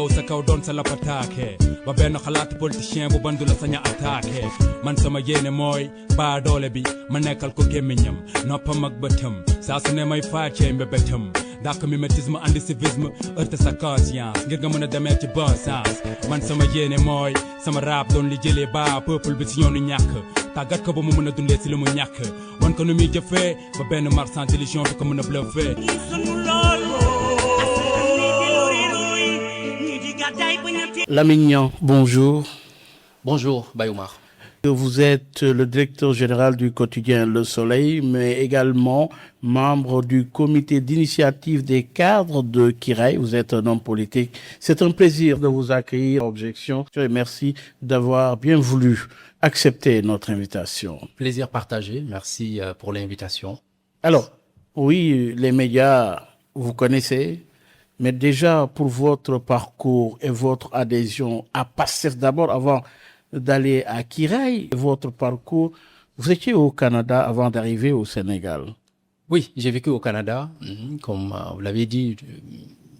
taxaw sa kaw doon sa lapataake ba benn xalaatu politicien bu bandu la saña attaqué man sama yéene mooy baa doole bi ma nekkal ko gémmiñam noppam ak bëtam saa su ne may faacee mbébétam dàq mimétisme andi civisme heurte sa conscience ngir nga mën a demee ci bon sens man sama yéene mooy sama rap doon li jëlee ba peuple bi si yoonu ñàkk tàggat ko ba mu mën a dundee si li mu ñàkk wan ko nu muy jëfee ba benn marchand d'illusion du ko mën a bluffé. Lamine Niang, bonjour. Bonjour, Bayoumar. Vous êtes le directeur général du quotidien Le Soleil, mais également membre du comité d'initiative des cadres de Kiraï. Vous êtes un homme politique. C'est un plaisir de vous accueillir. Objection. Et merci d'avoir bien voulu accepter notre invitation. Plaisir partagé. Merci pour l'invitation. Alors, oui, les médias, vous connaissez. Mais déjà, pour votre parcours et votre adhésion à PASTEF d'abord, avant d'aller à Kiraï, votre parcours, vous étiez au Canada avant d'arriver au Sénégal. Oui, j'ai vécu au Canada, comme vous l'avez dit,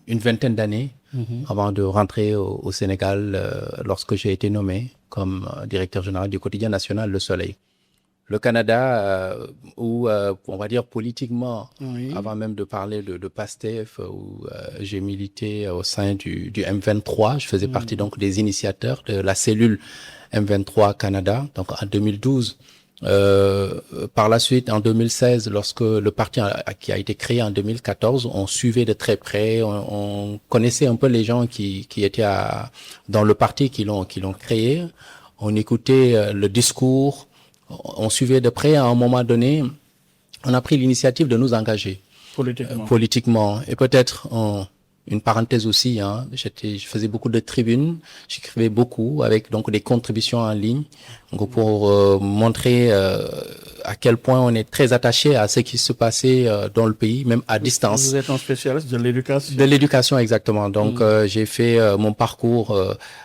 une vingtaine d'années avant de rentrer au Sénégal lorsque j'ai été nommé comme directeur général du quotidien national Le Soleil. Le Canada, où on va dire politiquement, avant même de parler de PASTEF, où j'ai milité au sein du M23, je faisais partie donc des initiateurs de la cellule M23 Canada, donc en 2012. Par la suite, en 2016, lorsque le parti qui a été créé en 2014, on suivait de très près, on connaissait un peu les gens qui étaient dans le parti, qui l'ont créé. On écoutait le discours. On suivait de près, à un moment donné, on a pris l'initiative de nous engager politiquement. Et peut-être une parenthèse aussi, je faisais beaucoup de tribunes, j'écrivais beaucoup avec donc des contributions en ligne, donc pour montrer à quel point on est très attaché à ce qui se passait dans le pays, même à distance. Vous êtes un spécialiste de l'éducation. De l'éducation, exactement. Donc j'ai fait mon parcours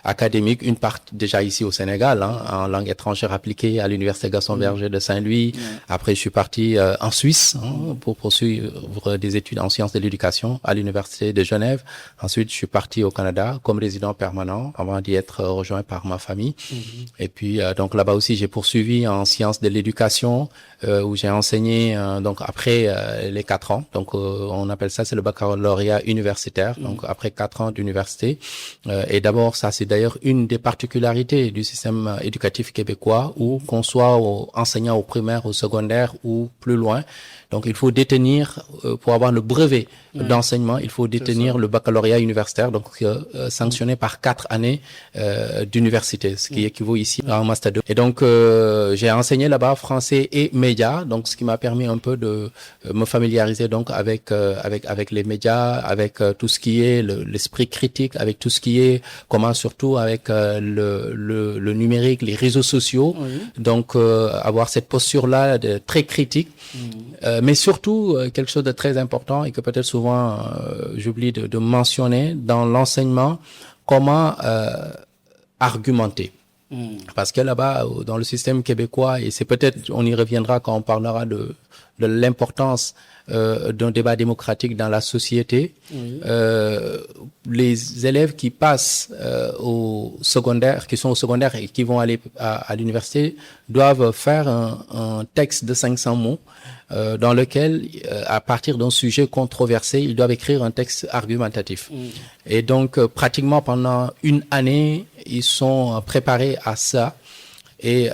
académique, une partie déjà ici au Sénégal, en langue étrangère appliquée à l'université Gaston Berger de Saint-Louis. Après, je suis parti en Suisse pour poursuivre des études en sciences de l'éducation à l'université de Genève. Ensuite, je suis parti au Canada comme résident permanent avant d'y être rejoint par ma famille. Et puis, donc là-bas aussi, j'ai poursuivi en sciences de l'éducation où j'ai enseigné donc après les 4 ans. Donc, on appelle ça, c'est le baccalauréat universitaire. Donc, après 4 ans d'université. Et d'abord, ça, c'est d'ailleurs une des particularités du système éducatif québécois où qu'on soit enseignant au primaire, au secondaire ou plus loin. Donc, il faut détenir, pour avoir le brevet d'enseignement, il faut détenir le baccalauréat universitaire, donc sanctionné par 4 années d'université, ce qui équivaut ici à un master 2. Et donc, j'ai enseigné là-bas français et médias, donc ce qui m'a permis un peu de me familiariser donc avec les médias, avec tout ce qui est l'esprit critique, avec tout ce qui est comment surtout avec le numérique, les réseaux sociaux. Donc, avoir cette posture-là très critique. Mais surtout, quelque chose de très important et que peut-être souvent j'oublie de mentionner dans l'enseignement, comment argumenter. Parce que là-bas, dans le système québécois, et c'est peut-être, on y reviendra quand on parlera de l'importance d'un débat démocratique dans la société, les élèves qui passent au secondaire, qui sont au secondaire et qui vont aller à l'université, doivent faire un texte de 500 mots dans lequel, à partir d'un sujet controversé, ils doivent écrire un texte argumentatif. Et donc, pratiquement pendant une année, ils sont préparés à ça. Et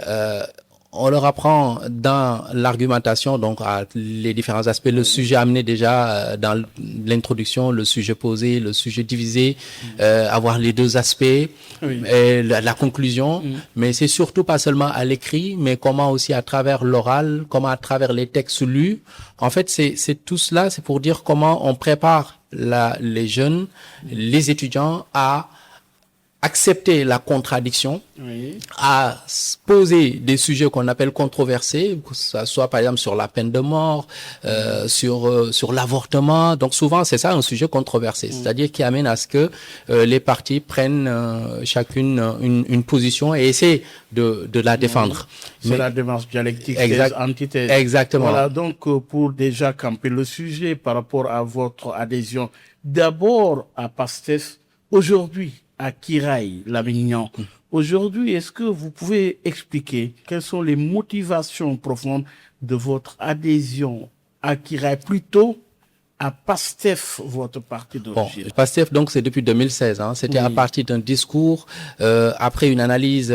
on leur apprend dans l'argumentation, donc à les différents aspects, le sujet amené déjà dans l'introduction, le sujet posé, le sujet divisé, avoir les deux aspects, et la conclusion. Mais c'est surtout pas seulement à l'écrit, mais comment aussi à travers l'oral, comment à travers les textes lus. En fait, c'est tout cela, c'est pour dire comment on prépare les jeunes, les étudiants à accepter la contradiction, à poser des sujets qu'on appelle controversés, que ce soit par exemple sur la peine de mort, sur l'avortement. Donc souvent c'est ça un sujet controversé, c'est-à-dire qui amène à ce que les parties prennent chacune une position et essaient de la défendre. C'est la démarche dialectique, antithèse. Exactement. Voilà, donc pour déjà camper le sujet par rapport à votre adhésion d'abord à PASTEF, Aujourd'hui, à Kiraï, Lamignan, aujourd'hui, est-ce que vous pouvez expliquer quelles sont les motivations profondes de votre adhésion à Kiraï, plutôt à PASTEF, votre parti d'origine? Bon, PASTEF, donc, c'est depuis 2016. Hein. C'était à partir d'un discours, après une analyse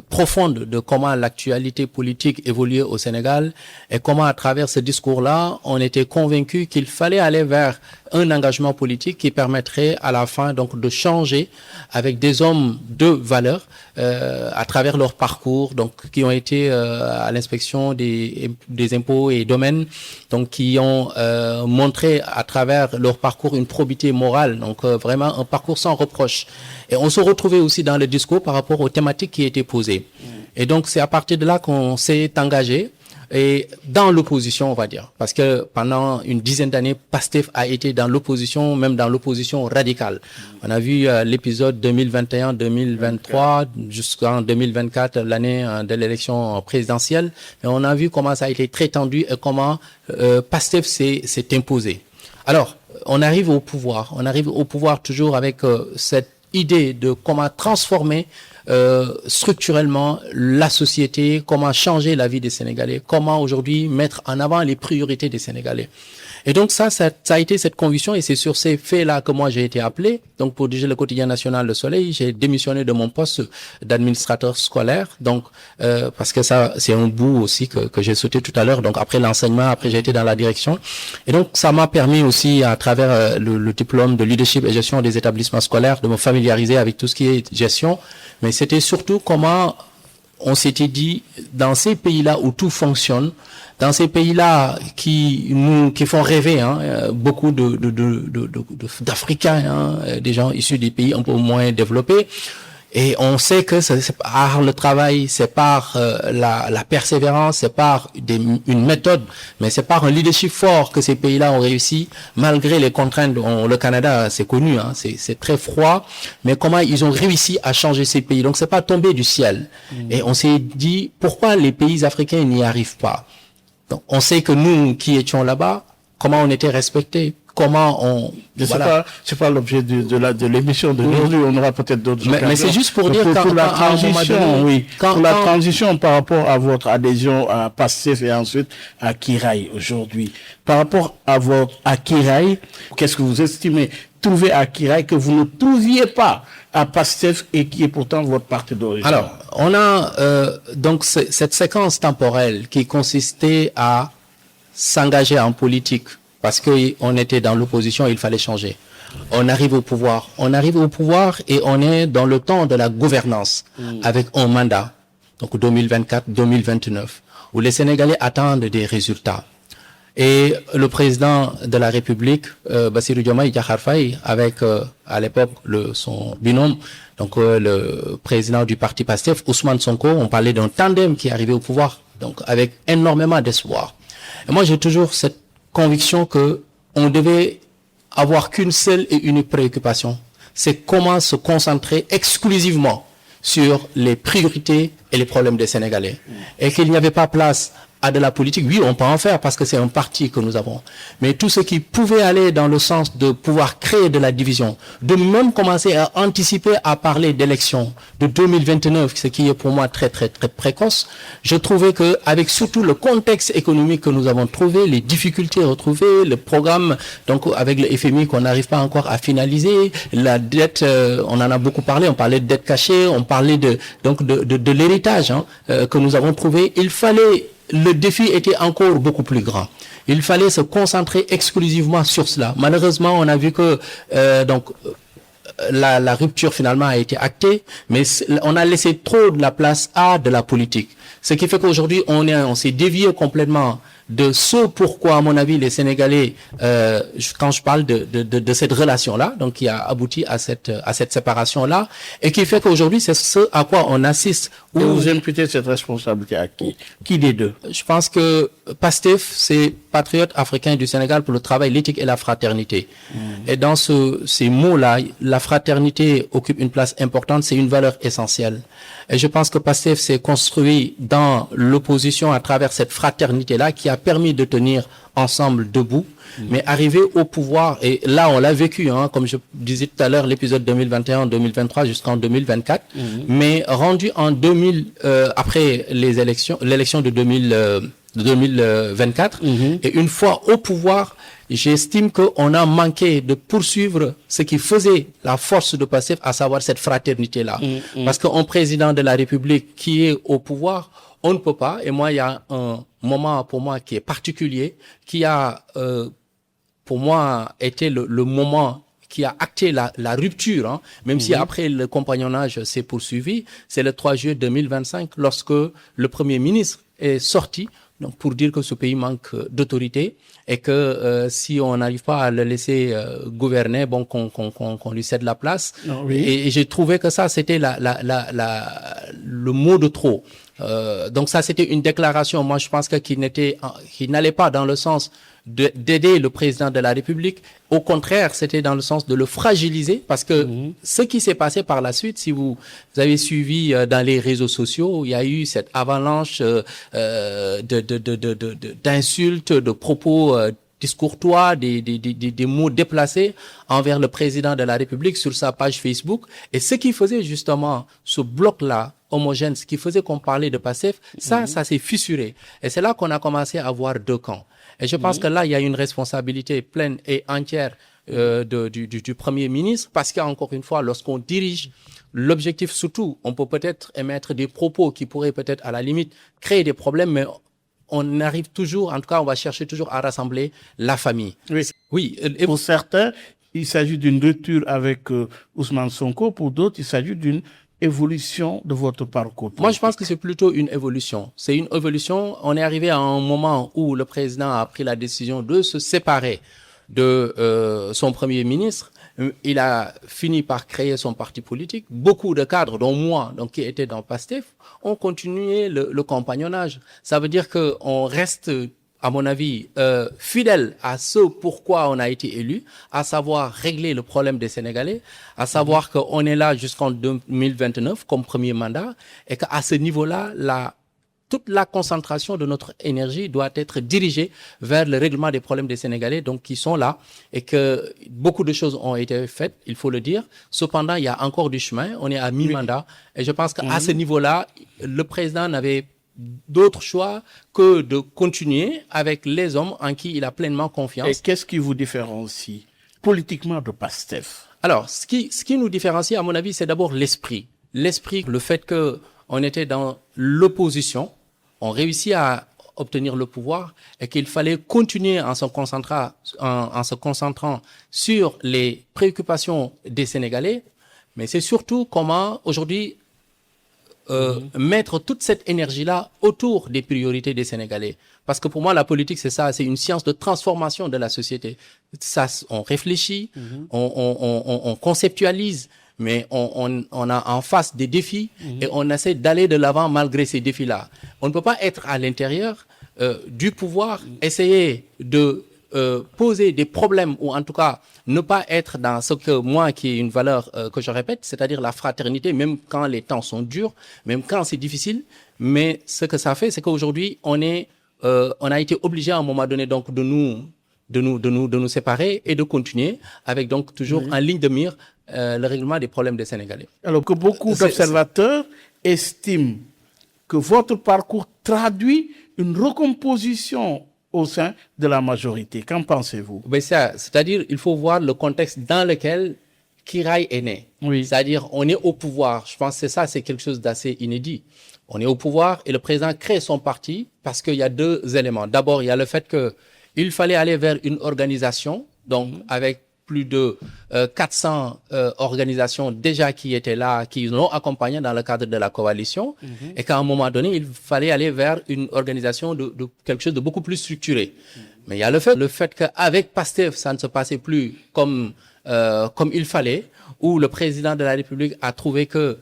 profonde de comment l'actualité politique évoluait au Sénégal et comment, à travers ce discours-là, on était convaincu qu'il fallait aller vers un engagement politique qui permettrait à la fin donc de changer avec des hommes de valeur à travers leur parcours, donc qui ont été à l'inspection des impôts et domaines, donc qui ont montré à travers leur parcours une probité morale, donc vraiment un parcours sans reproche. Et on se retrouvait aussi dans le discours par rapport aux thématiques qui étaient posées. Et donc c'est à partir de là qu'on s'est engagé. Et dans l'opposition, on va dire, parce que pendant une dizaine d'années, PASTEF a été dans l'opposition, même dans l'opposition radicale. On a vu l'épisode 2021-2023 jusqu'en 2024, l'année de l'élection présidentielle, et on a vu comment ça a été très tendu et comment PASTEF s'est imposé. Alors, on arrive au pouvoir toujours avec cette idée de comment transformer structurellement la société, comment changer la vie des Sénégalais, comment aujourd'hui mettre en avant les priorités des Sénégalais. Et donc ça a été cette conviction, et c'est sur ces faits-là que moi j'ai été appelé. Donc pour diriger le quotidien national Le Soleil, j'ai démissionné de mon poste d'administrateur scolaire. Donc parce que ça c'est un bout aussi que j'ai sauté tout à l'heure. Donc après l'enseignement, après j'ai été dans la direction. Et donc ça m'a permis aussi à travers le diplôme de leadership et gestion des établissements scolaires de me familiariser avec tout ce qui est gestion. Mais c'était surtout comment on s'était dit, dans ces pays-là où tout fonctionne, dans ces pays-là qui font rêver, hein, beaucoup d'Africains, hein, des gens issus des pays un peu moins développés. Et on sait que c'est par le travail, c'est par la persévérance, c'est par une méthode, mais c'est par un leadership fort que ces pays-là ont réussi, malgré les contraintes. Le Canada, c'est connu, hein, c'est très froid, mais comment ils ont réussi à changer ces pays. Donc c'est pas tombé du ciel. Et on s'est dit, pourquoi les pays africains n'y arrivent pas? Donc on sait que nous qui étions là-bas, comment on était respectés, comment on... Voilà. C'est pas l'objet de l'émission d'aujourd'hui. On aura peut-être d'autres occasions. Mais c'est juste pour dire pour la transition, la transition par rapport à votre adhésion à PASTEF et ensuite à Kiraï aujourd'hui. Par rapport à Kiraï, qu'est-ce que vous estimez trouver à Kiraï que vous ne trouviez pas à PASTEF et qui est pourtant votre parti d'origine? Alors, on a donc cette séquence temporelle qui consistait à s'engager en politique. Parce qu'on était dans l'opposition, il fallait changer. On arrive au pouvoir et on est dans le temps de la gouvernance avec un mandat, donc 2024-2029, où les Sénégalais attendent des résultats. Et le président de la République, Bassirou Diomaye Diakhar Faye, avec à l'époque son binôme, donc le président du parti PASTEF, Ousmane Sonko, on parlait d'un tandem qui est arrivé au pouvoir, donc avec énormément d'espoir. Et moi j'ai toujours cette conviction que on devait avoir qu'une seule et unique préoccupation, c'est comment se concentrer exclusivement sur les priorités et les problèmes des Sénégalais. Et qu'il n'y avait pas place à de la politique. Oui, on peut en faire parce que c'est un parti que nous avons. Mais tout ce qui pouvait aller dans le sens de pouvoir créer de la division, de même commencer à anticiper à parler d'élections de 2029, ce qui est pour moi très, très, très précoce, je trouvais que avec surtout le contexte économique que nous avons trouvé, les difficultés retrouvées, le programme, donc avec le FMI qu'on n'arrive pas encore à finaliser, la dette, on en a beaucoup parlé, on parlait de dette cachée, on parlait de l'héritage que nous avons trouvé. Le défi était encore beaucoup plus grand. Il fallait se concentrer exclusivement sur cela. Malheureusement, on a vu que la rupture finalement a été actée, mais on a laissé trop de la place à de la politique. Ce qui fait qu'aujourd'hui, on s'est dévié complètement de ce pourquoi, à mon avis, les Sénégalais, quand je parle de cette relation-là, donc qui a abouti à cette séparation-là, et qui fait qu'aujourd'hui, c'est ce à quoi on assiste. Et vous imputez cette responsabilité à qui? Qui des deux? Je pense que PASTEF, c'est Patriotes africains du Sénégal pour le travail, l'éthique et la fraternité. Et dans ces mots-là, la fraternité occupe une place importante, c'est une valeur essentielle. Et je pense que PASTEF s'est construit dans l'opposition à travers cette fraternité-là qui a a permis de tenir ensemble debout. Mais arriver au pouvoir, et là on l'a vécu, hein, comme je disais tout à l'heure, l'épisode 2021-2023 jusqu'en 2024, mais rendu en 2000, après l'élection de 2024, et une fois au pouvoir, j'estime qu'on a manqué de poursuivre ce qui faisait la force de Pastef, à savoir cette fraternité-là. Parce qu'un président de la République qui est au pouvoir, on ne peut pas, et moi il y a un moment pour moi qui est particulier, qui a pour moi été le moment qui a acté la rupture, hein, même si après le compagnonnage s'est poursuivi, c'est le 3 juillet 2025 lorsque le Premier ministre est sorti, donc pour dire que ce pays manque d'autorité et que si on n'arrive pas à le laisser gouverner, bon qu'on lui cède la place. Et j'ai trouvé que ça c'était le mot de trop. Donc ça c'était une déclaration, moi je pense que qui n'allait pas dans le sens d'aider le président de la République. Au contraire, c'était dans le sens de le fragiliser, parce que ce qui s'est passé par la suite, si vous avez suivi dans les réseaux sociaux, il y a eu cette avalanche d'insultes, de propos discourtois, des mots déplacés envers le président de la République sur sa page Facebook. Et ce qui faisait justement ce bloc-là homogène, ce qui faisait qu'on parlait de Pastef, ça s'est fissuré. Et c'est là qu'on a commencé à voir deux camps. Et je pense que là, il y a une responsabilité pleine et entière du Premier ministre, parce qu'encore une fois, lorsqu'on dirige, l'objectif surtout, on peut peut-être émettre des propos qui pourraient peut-être à la limite créer des problèmes, mais on arrive toujours, en tout cas, on va chercher toujours à rassembler la famille. Oui. Et pour certains, il s'agit d'une rupture avec Ousmane Sonko. Pour d'autres, il s'agit d'une évolution de votre parcours? Moi, je pense que c'est plutôt une évolution. C'est une évolution. On est arrivé à un moment où le président a pris la décision de se séparer de son premier ministre. Il a fini par créer son parti politique. Beaucoup de cadres, dont moi, donc qui étaient dans Pastef, ont continué le compagnonnage. Ça veut dire que on reste, à mon avis, fidèle à ce pourquoi on a été élu, à savoir régler le problème des Sénégalais, à savoir qu'on est là jusqu'en 2029 comme premier mandat, et qu'à ce niveau-là, toute la concentration de notre énergie doit être dirigée vers le règlement des problèmes des Sénégalais, donc qui sont là, et que beaucoup de choses ont été faites, il faut le dire. Cependant, il y a encore du chemin, on est à mi-mandat, et je pense qu'à ce niveau-là, le président n'avait d'autre choix que de continuer avec les hommes en qui il a pleinement confiance. Et qu'est-ce qui vous différencie politiquement de Pastef? Alors, ce qui nous différencie, à mon avis, c'est d'abord l'esprit. L'esprit, le fait que on était dans l'opposition, on réussit à obtenir le pouvoir et qu'il fallait continuer en se concentrant sur les préoccupations des Sénégalais, mais c'est surtout comment aujourd'hui mettre toute cette énergie-là autour des priorités des Sénégalais. Parce que pour moi, la politique, c'est ça, c'est une science de transformation de la société. Ça, on réfléchit, on conceptualise, mais on a en face des défis et on essaie d'aller de l'avant malgré ces défis-là. On ne peut pas être à l'intérieur du pouvoir, essayer de poser des problèmes, ou en tout cas ne pas être dans ce que moi, qui est une valeur que je répète, c'est-à-dire la fraternité, même quand les temps sont durs, même quand c'est difficile. Mais ce que ça fait, c'est qu'aujourd'hui, on a été obligé à un moment donné donc de nous séparer et de continuer avec donc toujours en ligne de mire le règlement des problèmes des Sénégalais. Alors que beaucoup d'observateurs estiment que votre parcours traduit une recomposition au sein de la majorité. Qu'en pensez-vous? Ben c'est-à-dire, il faut voir le contexte dans lequel Kiraï est né. Oui. C'est-à-dire, on est au pouvoir. Je pense que c'est quelque chose d'assez inédit. On est au pouvoir et le président crée son parti parce qu'il y a deux éléments. D'abord, il y a le fait qu'il fallait aller vers une organisation, donc avec plus de 400 organisations déjà qui étaient là, qui l'ont accompagné dans le cadre de la coalition, et qu'à un moment donné, il fallait aller vers une organisation de quelque chose de beaucoup plus structuré. Mais il y a le fait qu'avec Pastef, ça ne se passait plus comme il fallait, où le président de la République a trouvé que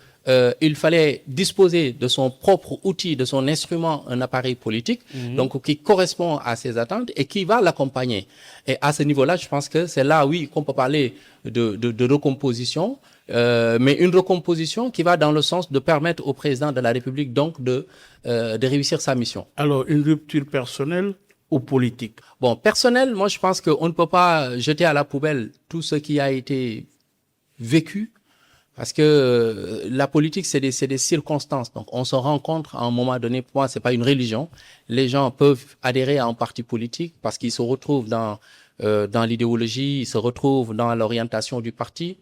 il fallait disposer de son propre outil, de son instrument, un appareil politique, donc qui correspond à ses attentes et qui va l'accompagner. Et à ce niveau-là, je pense que c'est là, oui, qu'on peut parler de recomposition, mais une recomposition qui va dans le sens de permettre au président de la République donc de réussir sa mission. Alors, une rupture personnelle ou politique? Bon, personnel, moi je pense qu'on ne peut pas jeter à la poubelle tout ce qui a été vécu, parce que la politique, c'est des circonstances. Donc, on se rencontre à un moment donné. Pour moi, c'est pas une religion. Les gens peuvent adhérer à un parti politique parce qu'ils se retrouvent dans l'idéologie, ils se retrouvent dans l'orientation du parti.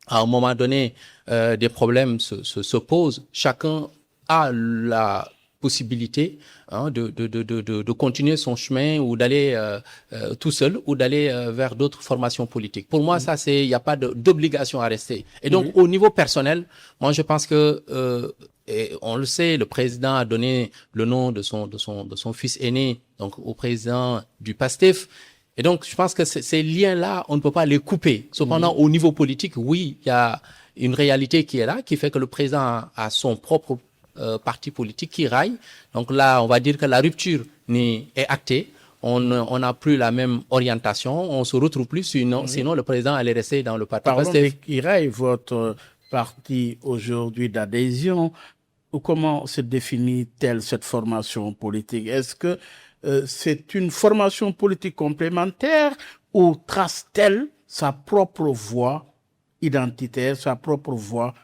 À un moment donné, des problèmes se posent. Chacun a la possibilité de continuer son chemin ou d'aller tout seul ou d'aller vers d'autres formations politiques. Pour moi, ça, il n'y a pas d'obligation à rester. Et donc, au niveau personnel, moi, je pense que, et on le sait, le président a donné le nom de son fils aîné, donc au président du PASTEF. Et donc, je pense que ces liens-là, on ne peut pas les couper. Cependant, au niveau politique, oui, il y a une réalité qui est là, qui fait que le président a son propre parti politique qui raille. Donc là, on va dire que la rupture est actée. On n'a plus la même orientation. On se retrouve plus. Sinon le président allait rester dans le parti. Parlons de qui raille, votre parti aujourd'hui d'adhésion. Comment se définit-elle cette formation politique? Est-ce que c'est une formation politique complémentaire ou trace-t-elle sa propre voie identitaire, sa propre voie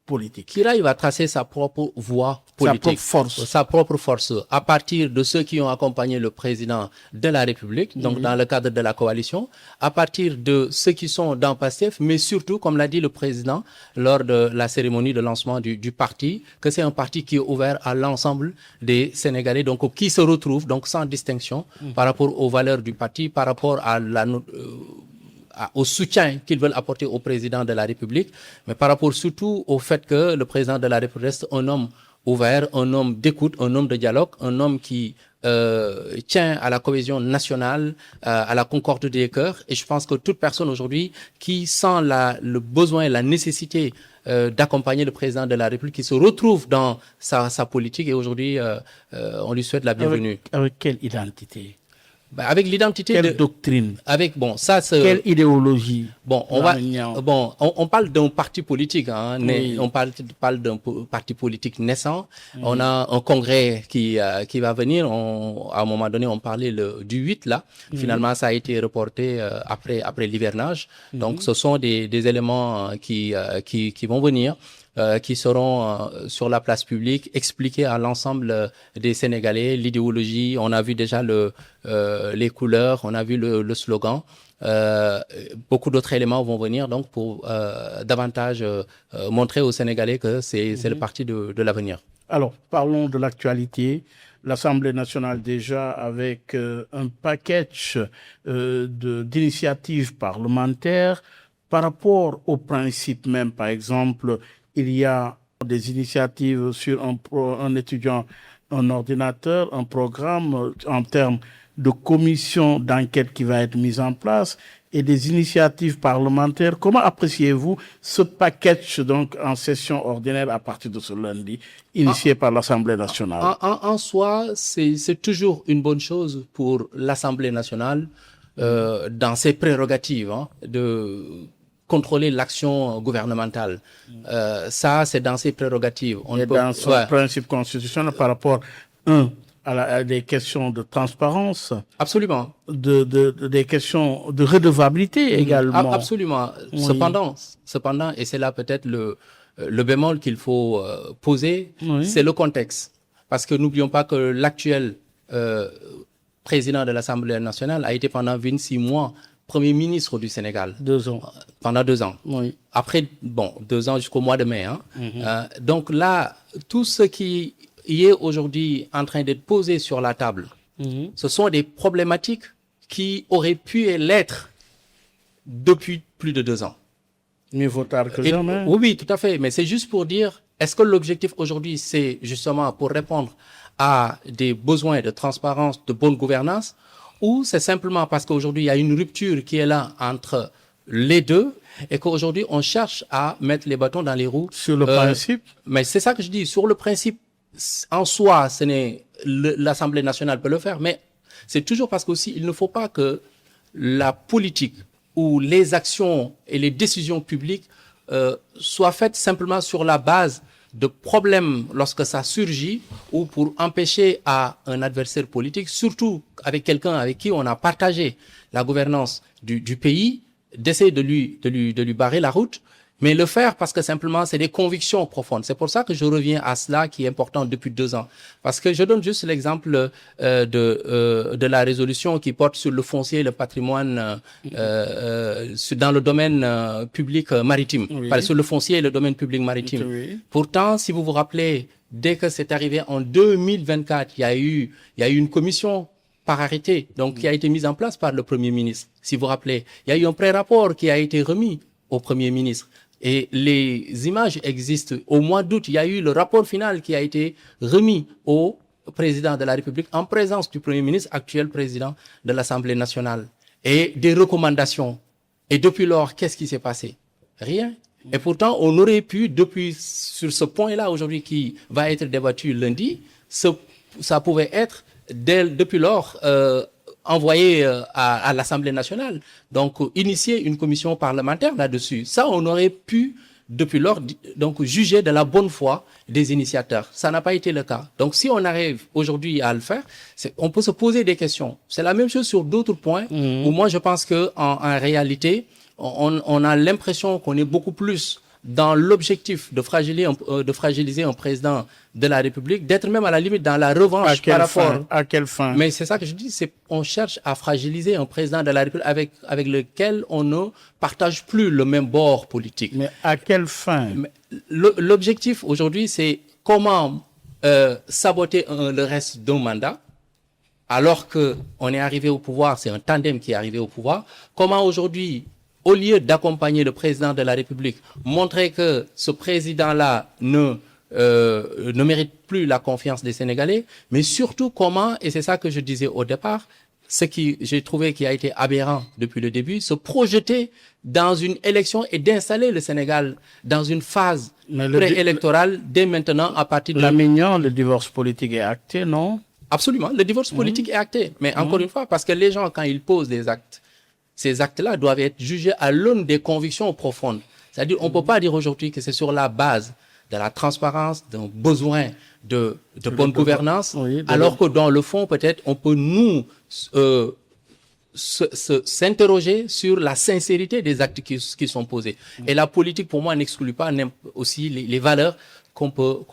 politique? Kiraï va tracer sa propre voie politique, sa propre force, à partir de ceux qui ont accompagné le président de la République, donc dans le cadre de la coalition, à partir de ceux qui sont dans PASTEF, mais surtout, comme l'a dit le président lors de la cérémonie de lancement du parti, que c'est un parti qui est ouvert à l'ensemble des Sénégalais, donc qui se retrouvent donc sans distinction par rapport aux valeurs du parti, par rapport à au soutien qu'ils veulent apporter au président de la République, mais par rapport surtout au fait que le président de la République reste un homme ouvert, un homme d'écoute, un homme de dialogue, un homme qui tient à la cohésion nationale, à la concorde des cœurs. Et je pense que toute personne aujourd'hui qui sent le besoin et la nécessité d'accompagner le président de la République, qui se retrouve dans sa politique, et aujourd'hui, on lui souhaite la bienvenue. Avec quelle identité? Avec l'identité quelle doctrine? Avec quelle idéologie? On parle d'un parti politique, on parle d'un parti politique naissant. On a un congrès qui va venir. À un moment donné, on parlait du 8 là. Finalement, ça a été reporté après l'hivernage. Donc, ce sont des éléments qui vont venir. Qui seront sur la place publique, expliquer à l'ensemble des Sénégalais l'idéologie. On a vu déjà les couleurs, on a vu le slogan. Beaucoup d'autres éléments vont venir donc pour davantage montrer aux Sénégalais que c'est le parti de l'avenir. Alors, parlons de l'actualité. L'Assemblée nationale déjà avec un package d'initiatives parlementaires par rapport au principe même, par exemple. Il y a des initiatives sur un étudiant, un ordinateur, un programme en termes de commission d'enquête qui va être mise en place et des initiatives parlementaires. Comment appréciez-vous ce package donc en session ordinaire à partir de ce lundi, initié par l'Assemblée nationale? En soi, c'est toujours une bonne chose pour l'Assemblée nationale dans ses prérogatives de contrôler l'action gouvernementale. Ça, c'est dans ses prérogatives. Dans son principe constitutionnel par rapport, à des questions de transparence. Absolument. Des questions de redevabilité également. Absolument. Oui. Cependant, et c'est là peut-être le bémol qu'il faut poser, c'est le contexte. Parce que n'oublions pas que l'actuel président de l'Assemblée nationale a été pendant 26 mois Premier ministre du Sénégal. 2 ans. Pendant 2 ans. Oui. Après, 2 ans jusqu'au mois de mai. Donc là, tout ce qui est aujourd'hui en train d'être posé sur la table, ce sont des problématiques qui auraient pu l'être depuis plus de 2 ans. Mieux vaut tard que jamais. Oui, tout à fait. Mais c'est juste pour dire, est-ce que l'objectif aujourd'hui, c'est justement pour répondre à des besoins de transparence, de bonne gouvernance, ou c'est simplement parce qu'aujourd'hui, il y a une rupture qui est là entre les deux et qu'aujourd'hui, on cherche à mettre les bâtons dans les roues. Sur le principe? Mais c'est ça que je dis. Sur le principe, en soi, l'Assemblée nationale peut le faire, mais c'est toujours parce qu'aussi, il ne faut pas que la politique ou les actions et les décisions publiques soient faites simplement sur la base de problèmes lorsque ça surgit ou pour empêcher à un adversaire politique, surtout avec quelqu'un avec qui on a partagé la gouvernance du pays, d'essayer de lui barrer la route, mais le faire parce que simplement c'est des convictions profondes. C'est pour ça que je reviens à cela qui est important depuis 2 ans. Parce que je donne juste l'exemple de la résolution qui porte sur le foncier et le patrimoine dans le domaine public maritime. Oui. Sur le foncier et le domaine public maritime. Oui. Pourtant, si vous vous rappelez, dès que c'est arrivé en 2024, il y a eu une commission par arrêté, donc qui a été mise en place par le Premier ministre. Si vous vous rappelez, il y a eu un pré-rapport qui a été remis au Premier ministre. Et les images existent. Au mois d'août, il y a eu le rapport final qui a été remis au président de la République en présence du Premier ministre, actuel président de l'Assemblée nationale, et des recommandations. Et depuis lors, qu'est-ce qui s'est passé? Rien. Et pourtant, on aurait pu, sur ce point-là aujourd'hui qui va être débattu lundi, ça pouvait être depuis lors envoyé à l'Assemblée nationale. Donc, initier une commission parlementaire là-dessus. Ça, on aurait pu, depuis lors, donc juger de la bonne foi des initiateurs. Ça n'a pas été le cas. Donc, si on arrive aujourd'hui à le faire, on peut se poser des questions. C'est la même chose sur d'autres points où moi, je pense que en réalité, on a l'impression qu'on est beaucoup plus dans l'objectif de fragiliser un président de la République, d'être même à la limite dans la revanche par rapport. À quelle fin? Mais c'est ça que je dis, on cherche à fragiliser un président de la République avec lequel on ne partage plus le même bord politique. Mais à quelle fin? L'objectif aujourd'hui, c'est comment saboter le reste d'un mandat, alors que on est arrivé au pouvoir, c'est un tandem qui est arrivé au pouvoir. Comment aujourd'hui, au lieu d'accompagner le président de la République, montrer que ce président-là ne mérite plus la confiance des Sénégalais, mais surtout comment, et c'est ça que je disais au départ, ce qui j'ai trouvé qui a été aberrant depuis le début, se projeter dans une élection et d'installer le Sénégal dans une phase préélectorale dès maintenant à partir de... Lamignon, le divorce politique est acté, non? Absolument, le divorce politique est acté. Mais encore une fois, parce que les gens, quand ils posent des actes, ces actes-là doivent être jugés à l'aune des convictions profondes. C'est-à-dire, on ne peut pas dire aujourd'hui que c'est sur la base de la transparence, d'un besoin de bonne gouvernance, alors que dans le fond, peut-être, on peut nous s'interroger sur la sincérité des actes qui sont posés. Et la politique, pour moi, n'exclut pas aussi les valeurs qu'on peut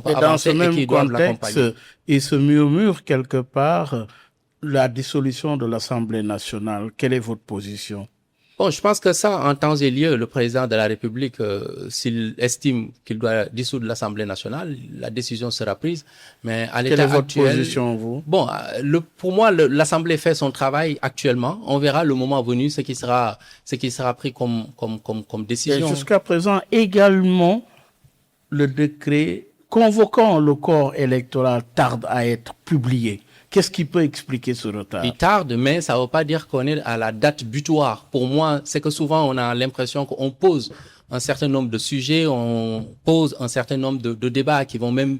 avancer et qui doivent l'accompagner. Il se murmure quelque part la dissolution de l'Assemblée nationale. Quelle est votre position? Bon, je pense que ça, en temps et lieu, le président de la République, s'il estime qu'il doit dissoudre l'Assemblée nationale, la décision sera prise. Mais à l'état actuel... Quelle est votre position, vous? Bon, pour moi, l'Assemblée fait son travail actuellement. On verra le moment venu ce qui sera pris comme décision. Et jusqu'à présent, également, le décret convoquant le corps électoral tarde à être publié. Qu'est-ce qui peut expliquer ce retard? Il tarde, mais ça ne veut pas dire qu'on est à la date butoir. Pour moi, c'est que souvent, on a l'impression qu'on pose un certain nombre de sujets, on pose un certain nombre de débats qui vont même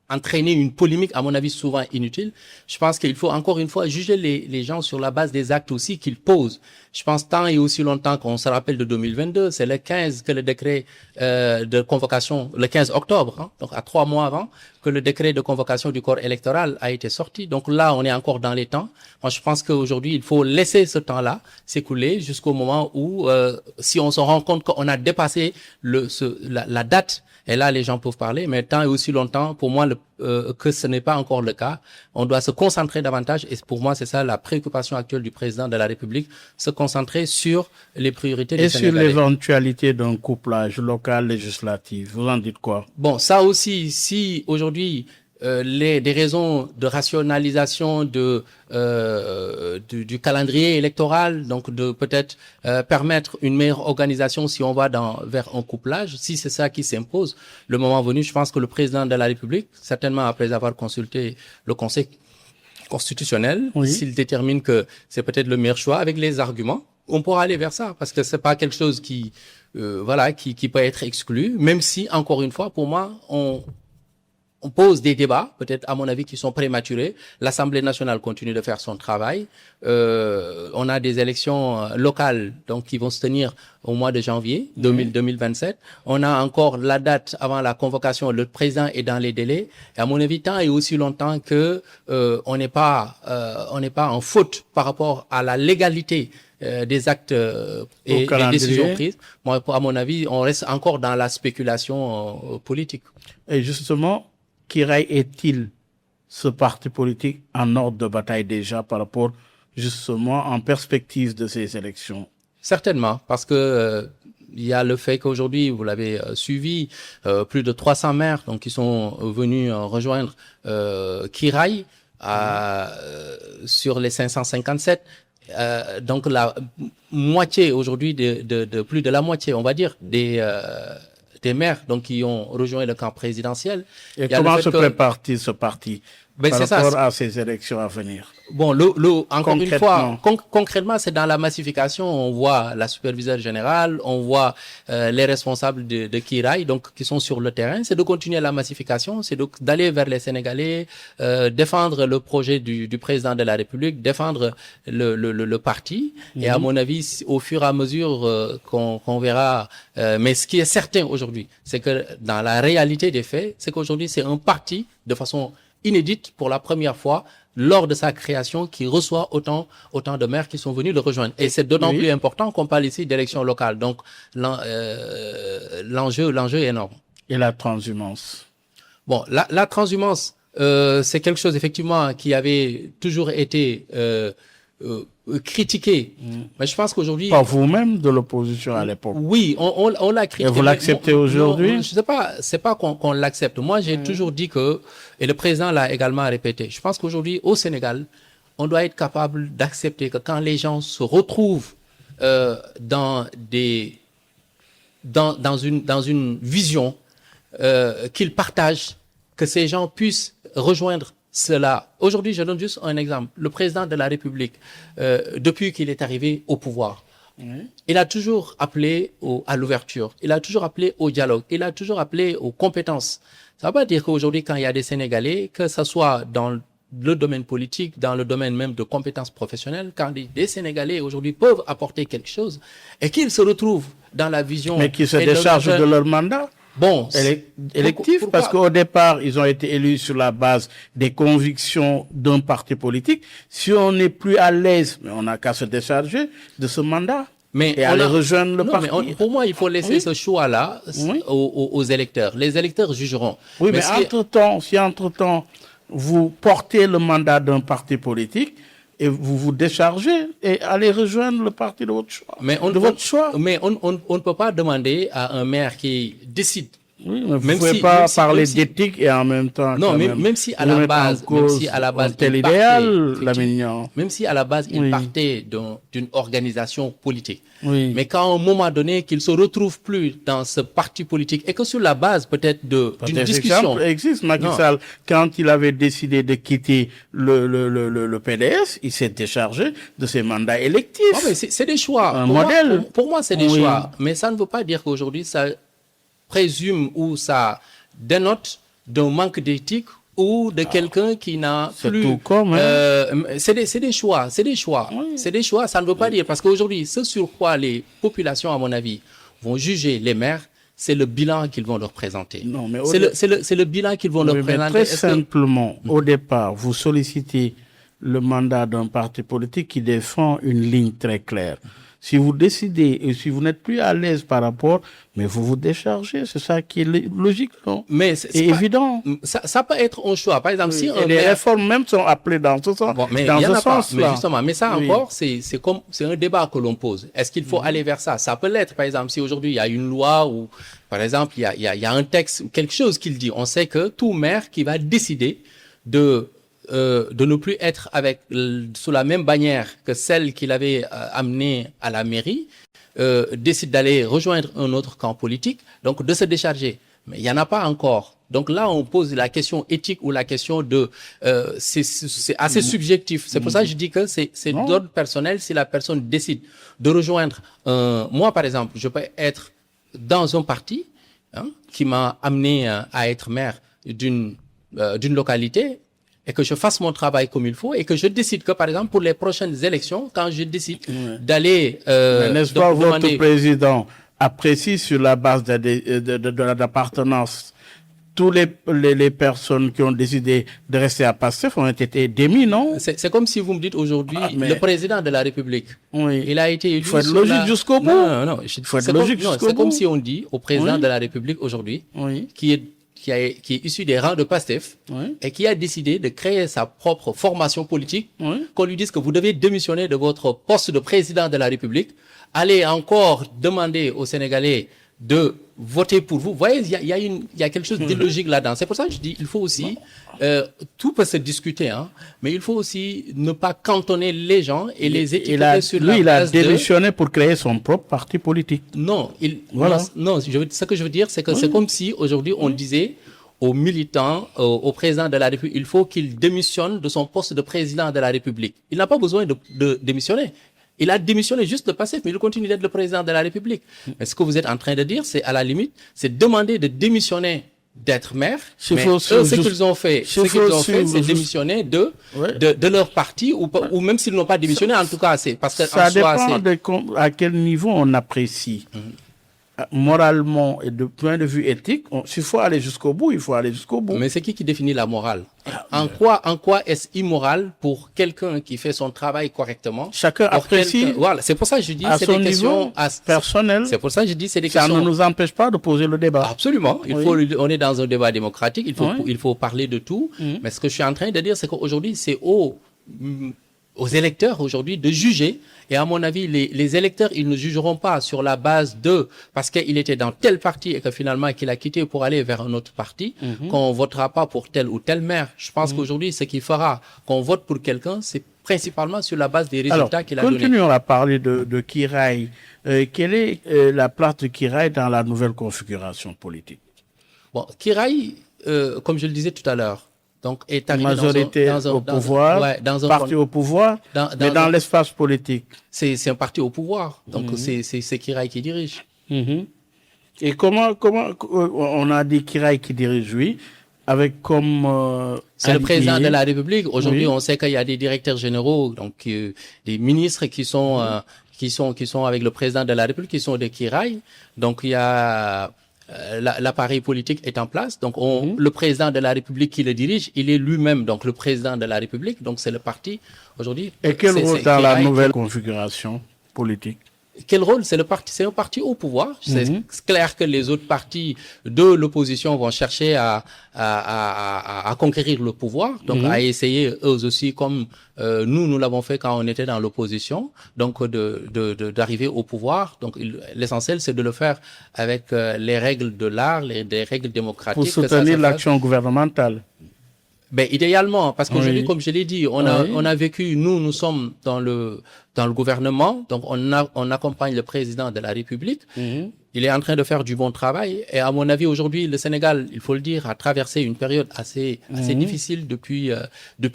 entraîner une polémique, à mon avis, souvent inutile. Je pense qu'il faut, encore une fois, juger les gens sur la base des actes aussi qu'ils posent. Je pense tant et aussi longtemps qu'on se rappelle de 2022, c'est le 15 que le décret de convocation, le 15 octobre, donc à 3 mois avant, que le décret de convocation du corps électoral a été sorti. Donc là, on est encore dans les temps. Moi, je pense qu'aujourd'hui, il faut laisser ce temps-là s'écouler jusqu'au moment où, si on se rend compte qu'on a dépassé la date, et là, les gens peuvent parler, mais tant et aussi longtemps, pour moi, que ce n'est pas encore le cas. On doit se concentrer davantage, et pour moi, c'est ça la préoccupation actuelle du président de la République, se concentrer sur les priorités des Sénégalais. Et sur l'éventualité d'un couplage local-législatif, vous en dites quoi? Bon, ça aussi, si aujourd'hui, des raisons de rationalisation du calendrier électoral, donc de peut-être permettre une meilleure organisation si on va vers un couplage, si c'est ça qui s'impose, le moment venu, je pense que le président de la République, certainement après avoir consulté le Conseil constitutionnel, s'il détermine que c'est peut-être le meilleur choix avec les arguments, on pourra aller vers ça, parce que c'est pas quelque chose qui peut être exclu, même si, encore une fois, pour moi, on pose des débats, peut-être à mon avis, qui sont prématurés. L'Assemblée nationale continue de faire son travail. On a des élections locales donc qui vont se tenir au mois de janvier 2027. On a encore la date avant la convocation. Le président est dans les délais. Et à mon avis, tant et aussi longtemps que on n'est pas en faute par rapport à la légalité des actes et des décisions prises. Moi, à mon avis, on reste encore dans la spéculation politique. Et justement, Kiraï est-il ce parti politique en ordre de bataille déjà par rapport justement en perspective de ces élections? Certainement, parce que il y a le fait qu'aujourd'hui, vous l'avez suivi, plus de 300 maires donc qui sont venus rejoindre Kiraï sur les 557. Donc la moitié aujourd'hui de plus de la moitié, on va dire, des maires donc qui ont rejoint le camp présidentiel. Et comment se prépare-t-il ce parti par rapport à ces élections à venir? Bon, encore une fois, concrètement, c'est dans la massification. On voit la superviseure générale, on voit les responsables de Kiraï, donc qui sont sur le terrain. C'est de continuer la massification, c'est d'aller vers les Sénégalais, défendre le projet du président de la République, défendre le parti. Et à mon avis, au fur et à mesure qu'on verra, mais ce qui est certain aujourd'hui, c'est que dans la réalité des faits, c'est qu'aujourd'hui, c'est un parti de façon inédite pour la première fois lors de sa création qui reçoit autant de maires qui sont venus le rejoindre. Et c'est d'autant plus important qu'on parle ici d'élections locales. Donc l'enjeu est énorme. Et la transhumance? Bon, la transhumance, c'est quelque chose effectivement qui avait toujours été critiqué. Mais je pense qu'aujourd'hui... Par vous-même de l'opposition à l'époque. Oui, on l'a critiqué. Et vous l'acceptez aujourd'hui? Je sais pas, c'est pas qu'on l'accepte. Moi, j'ai toujours dit que, et le président l'a également répété, je pense qu'aujourd'hui, au Sénégal, on doit être capable d'accepter que quand les gens se retrouvent dans une vision qu'ils partagent, que ces gens puissent rejoindre cela. Aujourd'hui, je donne juste un exemple. Le président de la République, depuis qu'il est arrivé au pouvoir, il a toujours appelé à l'ouverture, il a toujours appelé au dialogue, il a toujours appelé aux compétences. Ça ne veut pas dire qu'aujourd'hui, quand il y a des Sénégalais, que ce soit dans le domaine politique, dans le domaine même de compétences professionnelles, quand des Sénégalais aujourd'hui peuvent apporter quelque chose et qu'ils se retrouvent dans la vision... Mais qu'ils se déchargent de leur mandat? Bon, électif, parce qu'au départ, ils ont été élus sur la base des convictions d'un parti politique. Si on n'est plus à l'aise, mais on n'a qu'à se décharger de ce mandat et aller rejoindre le parti. Mais pour moi, il faut laisser ce choix-là aux électeurs. Les électeurs jugeront. Oui, mais si entre-temps, vous portez le mandat d'un parti politique, et vous vous déchargez et allez rejoindre le parti de votre choix. Mais on ne peut pas demander à un maire qui décide. Oui, mais vous ne pouvez pas parler d'éthique et en même temps. Non, même si à la base, il partait d'une organisation politique. Oui. Mais quand à un moment donné, qu'il se retrouve plus dans ce parti politique et que sur la base peut-être d'une discussion. Existe Macky Sall, quand il avait décidé de quitter le PDS, il s'est déchargé de ses mandats électifs. Oh, mais c'est des choix. Pour moi, c'est des choix. Mais ça ne veut pas dire qu'aujourd'hui, ça présume ou ça dénote d'un manque d'éthique ou de quelqu'un qui n'a plus... Tout comme, c'est des choix. Oui. C'est des choix, ça ne veut pas dire. Parce qu'aujourd'hui, ce sur quoi les populations, à mon avis, vont juger les maires, c'est le bilan qu'ils vont leur présenter. Non, mais c'est le bilan qu'ils vont leur présenter. Très simplement, au départ, vous sollicitez le mandat d'un parti politique qui défend une ligne très claire. Si vous décidez et si vous n'êtes plus à l'aise par rapport, mais vous vous déchargez, c'est ça qui est logique, non? Mais c'est évident. Ça peut être un choix. Par exemple, si les réformes même sont appelées dans ce sens. Bon, mais dans ce sens-là. Mais justement, encore, c'est un débat que l'on pose. Est-ce qu'il faut aller vers ça? Ça peut l'être. Par exemple, si aujourd'hui il y a une loi ou, par exemple, il y a un texte ou quelque chose qui le dit, on sait que tout maire qui va décider de ne plus être sous la même bannière que celle qu'il avait amenée à la mairie, décide d'aller rejoindre un autre camp politique, donc de se décharger. Mais il n'y en a pas encore. Donc là, on pose la question éthique ou la question de... c'est assez subjectif. C'est pour ça que je dis que c'est d'ordre personnel si la personne décide de rejoindre... moi, par exemple, je peux être dans un parti qui m'a amené à être maire d'une d'une localité et que je fasse mon travail comme il faut et que je décide que, par exemple, pour les prochaines élections, quand je décide d'aller... n'est-ce pas, votre président apprécie sur la base de l'appartenance. Tous les personnes qui ont décidé de rester à PASTEF ont été démis, non? C'est comme si vous me dites aujourd'hui, le président de la République, il a été élu... Il faut être logique jusqu'au bout. Non. C'est comme si on dit au président de la République aujourd'hui, qui est issu des rangs de PASTEF et qui a décidé de créer sa propre formation politique, qu'on lui dise que vous devez démissionner de votre poste de président de la République, aller encore demander aux Sénégalais de voter pour vous. Vous voyez, il y a quelque chose d'illogique là-dedans. C'est pour ça que je dis, il faut aussi, tout peut se discuter, hein, mais il faut aussi ne pas cantonner les gens et les étiqueter sur la base il a démissionné pour créer son propre parti politique. Non, ce que je veux dire, c'est que c'est comme si aujourd'hui on disait aux militants, au président de la République, il faut qu'il démissionne de son poste de président de la République. Il n'a pas besoin de démissionner. Il a démissionné juste de PASTEF, mais il continue d'être le président de la République. Mais ce que vous êtes en train de dire, c'est à la limite, c'est demander de démissionner d'être maire. Mais eux, ce qu'ils ont fait, c'est démissionner de leur parti, ou même s'ils n'ont pas démissionné, en tout cas, c'est parce que ça dépend à quel niveau on apprécie. Moralement et de point de vue éthique, s'il faut aller jusqu'au bout, il faut aller jusqu'au bout. Mais c'est qui définit la morale? En quoi est-ce immoral pour quelqu'un qui fait son travail correctement? Chacun apprécie. Voilà, c'est pour ça que je dis, c'est des questions personnelles. C'est pour ça que je dis, c'est des questions. Ça ne nous empêche pas de poser le débat. Absolument. On est dans un débat démocratique. Il faut parler de tout. Mais ce que je suis en train de dire, c'est qu'aujourd'hui, c'est aux électeurs aujourd'hui de juger. Et à mon avis, les électeurs, ils ne jugeront pas sur la base parce qu'il était dans tel parti et que finalement qu'il a quitté pour aller vers un autre parti, qu'on votera pas pour tel ou tel maire. Je pense qu'aujourd'hui, ce qui fera qu'on vote pour quelqu'un, c'est principalement sur la base des résultats qu'il a donnés. Continuons à parler de Kiraï. Quelle est la place de Kiraï dans la nouvelle configuration politique? Bon, Kiraï, comme je le disais tout à l'heure, donc est arrivé majorité au pouvoir, parti au pouvoir, mais dans l'espace politique. C'est un parti au pouvoir, donc c'est Kiraï qui dirige. Et comment on a dit Kiraï qui dirige, oui, avec comme c'est le président de la République. Aujourd'hui, on sait qu'il y a des directeurs généraux, donc des ministres qui sont avec le président de la République, qui sont de Kiraï. Donc il y a l'appareil politique est en place. Donc, le président de la République qui le dirige, il est lui-même donc le président de la République. Donc, c'est le parti aujourd'hui. Et quel rôle dans la nouvelle configuration politique? Quel rôle? C'est un parti au pouvoir. C'est clair que les autres partis de l'opposition vont chercher à conquérir le pouvoir, donc à essayer eux aussi, comme nous l'avons fait quand on était dans l'opposition, donc d'arriver au pouvoir. Donc l'essentiel, c'est de le faire avec les règles de l'art, des règles démocratiques. Pour soutenir l'action gouvernementale. Ben, idéalement, parce qu'aujourd'hui, comme je l'ai dit, on a vécu, nous sommes dans le gouvernement, donc on accompagne le président de la République. Il est en train de faire du bon travail. Et à mon avis, aujourd'hui, le Sénégal, il faut le dire, a traversé une période assez difficile depuis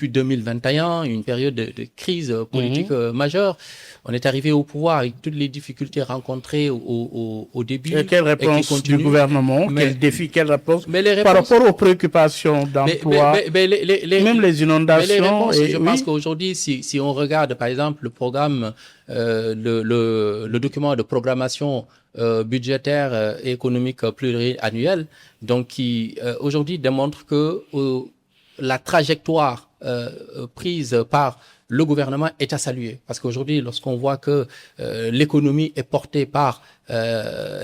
2021, une période de crise politique majeure. On est arrivé au pouvoir avec toutes les difficultés rencontrées au début. Et quelle réponse du gouvernement? Quel défi, quelle réponse par rapport aux préoccupations d'emploi, même les inondations? Mais les réponses, je pense qu'aujourd'hui, si on regarde, par exemple, le programme, le document de programmation budgétaire et économique pluriannuel, donc qui aujourd'hui démontre que la trajectoire prise par le gouvernement est à saluer. Parce qu'aujourd'hui, lorsqu'on voit que l'économie est portée par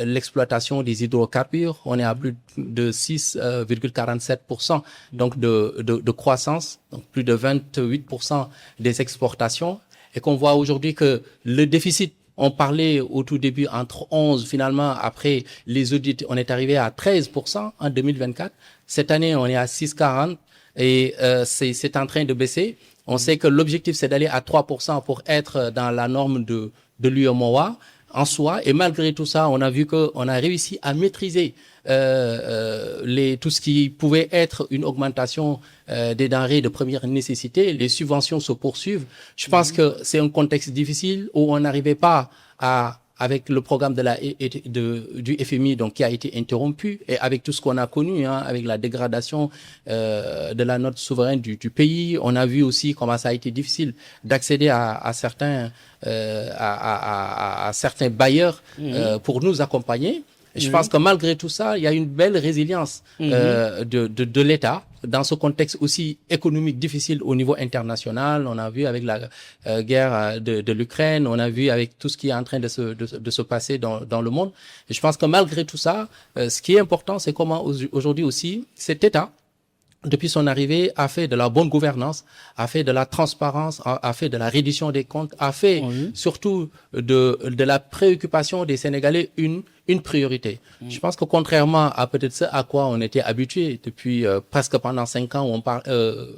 l'exploitation des hydrocarbures, on est à plus de 6,47% donc de croissance, donc plus de 28% des exportations, et qu'on voit aujourd'hui que le déficit, on parlait au tout début entre 11, finalement, après les audits, on est arrivé à 13% en 2024. Cette année, on est à 6,40 et c'est en train de baisser. On sait que l'objectif, c'est d'aller à 3% pour être dans la norme de l'UEMOA en soi. Et malgré tout ça, on a vu qu'on a réussi à maîtriser tout ce qui pouvait être une augmentation des denrées de première nécessité. Les subventions se poursuivent. Je pense que c'est un contexte difficile où on n'arrivait pas à avec le programme du FMI donc qui a été interrompu et avec tout ce qu'on a connu avec la dégradation de la note souveraine du pays, on a vu aussi comment ça a été difficile d'accéder à certains certains bailleurs pour nous accompagner. Et je pense que malgré tout ça, il y a une belle résilience de l'État dans ce contexte aussi économique difficile au niveau international. On a vu avec la guerre de l'Ukraine, on a vu avec tout ce qui est en train de se passer dans le monde. Et je pense que malgré tout ça, ce qui est important, c'est comment aujourd'hui aussi cet État, depuis son arrivée, a fait de la bonne gouvernance, a fait de la transparence, a fait de la reddition des comptes, a fait surtout de la préoccupation des Sénégalais une priorité. Je pense que contrairement à peut-être ce à quoi on était habitué depuis presque pendant 5 ans,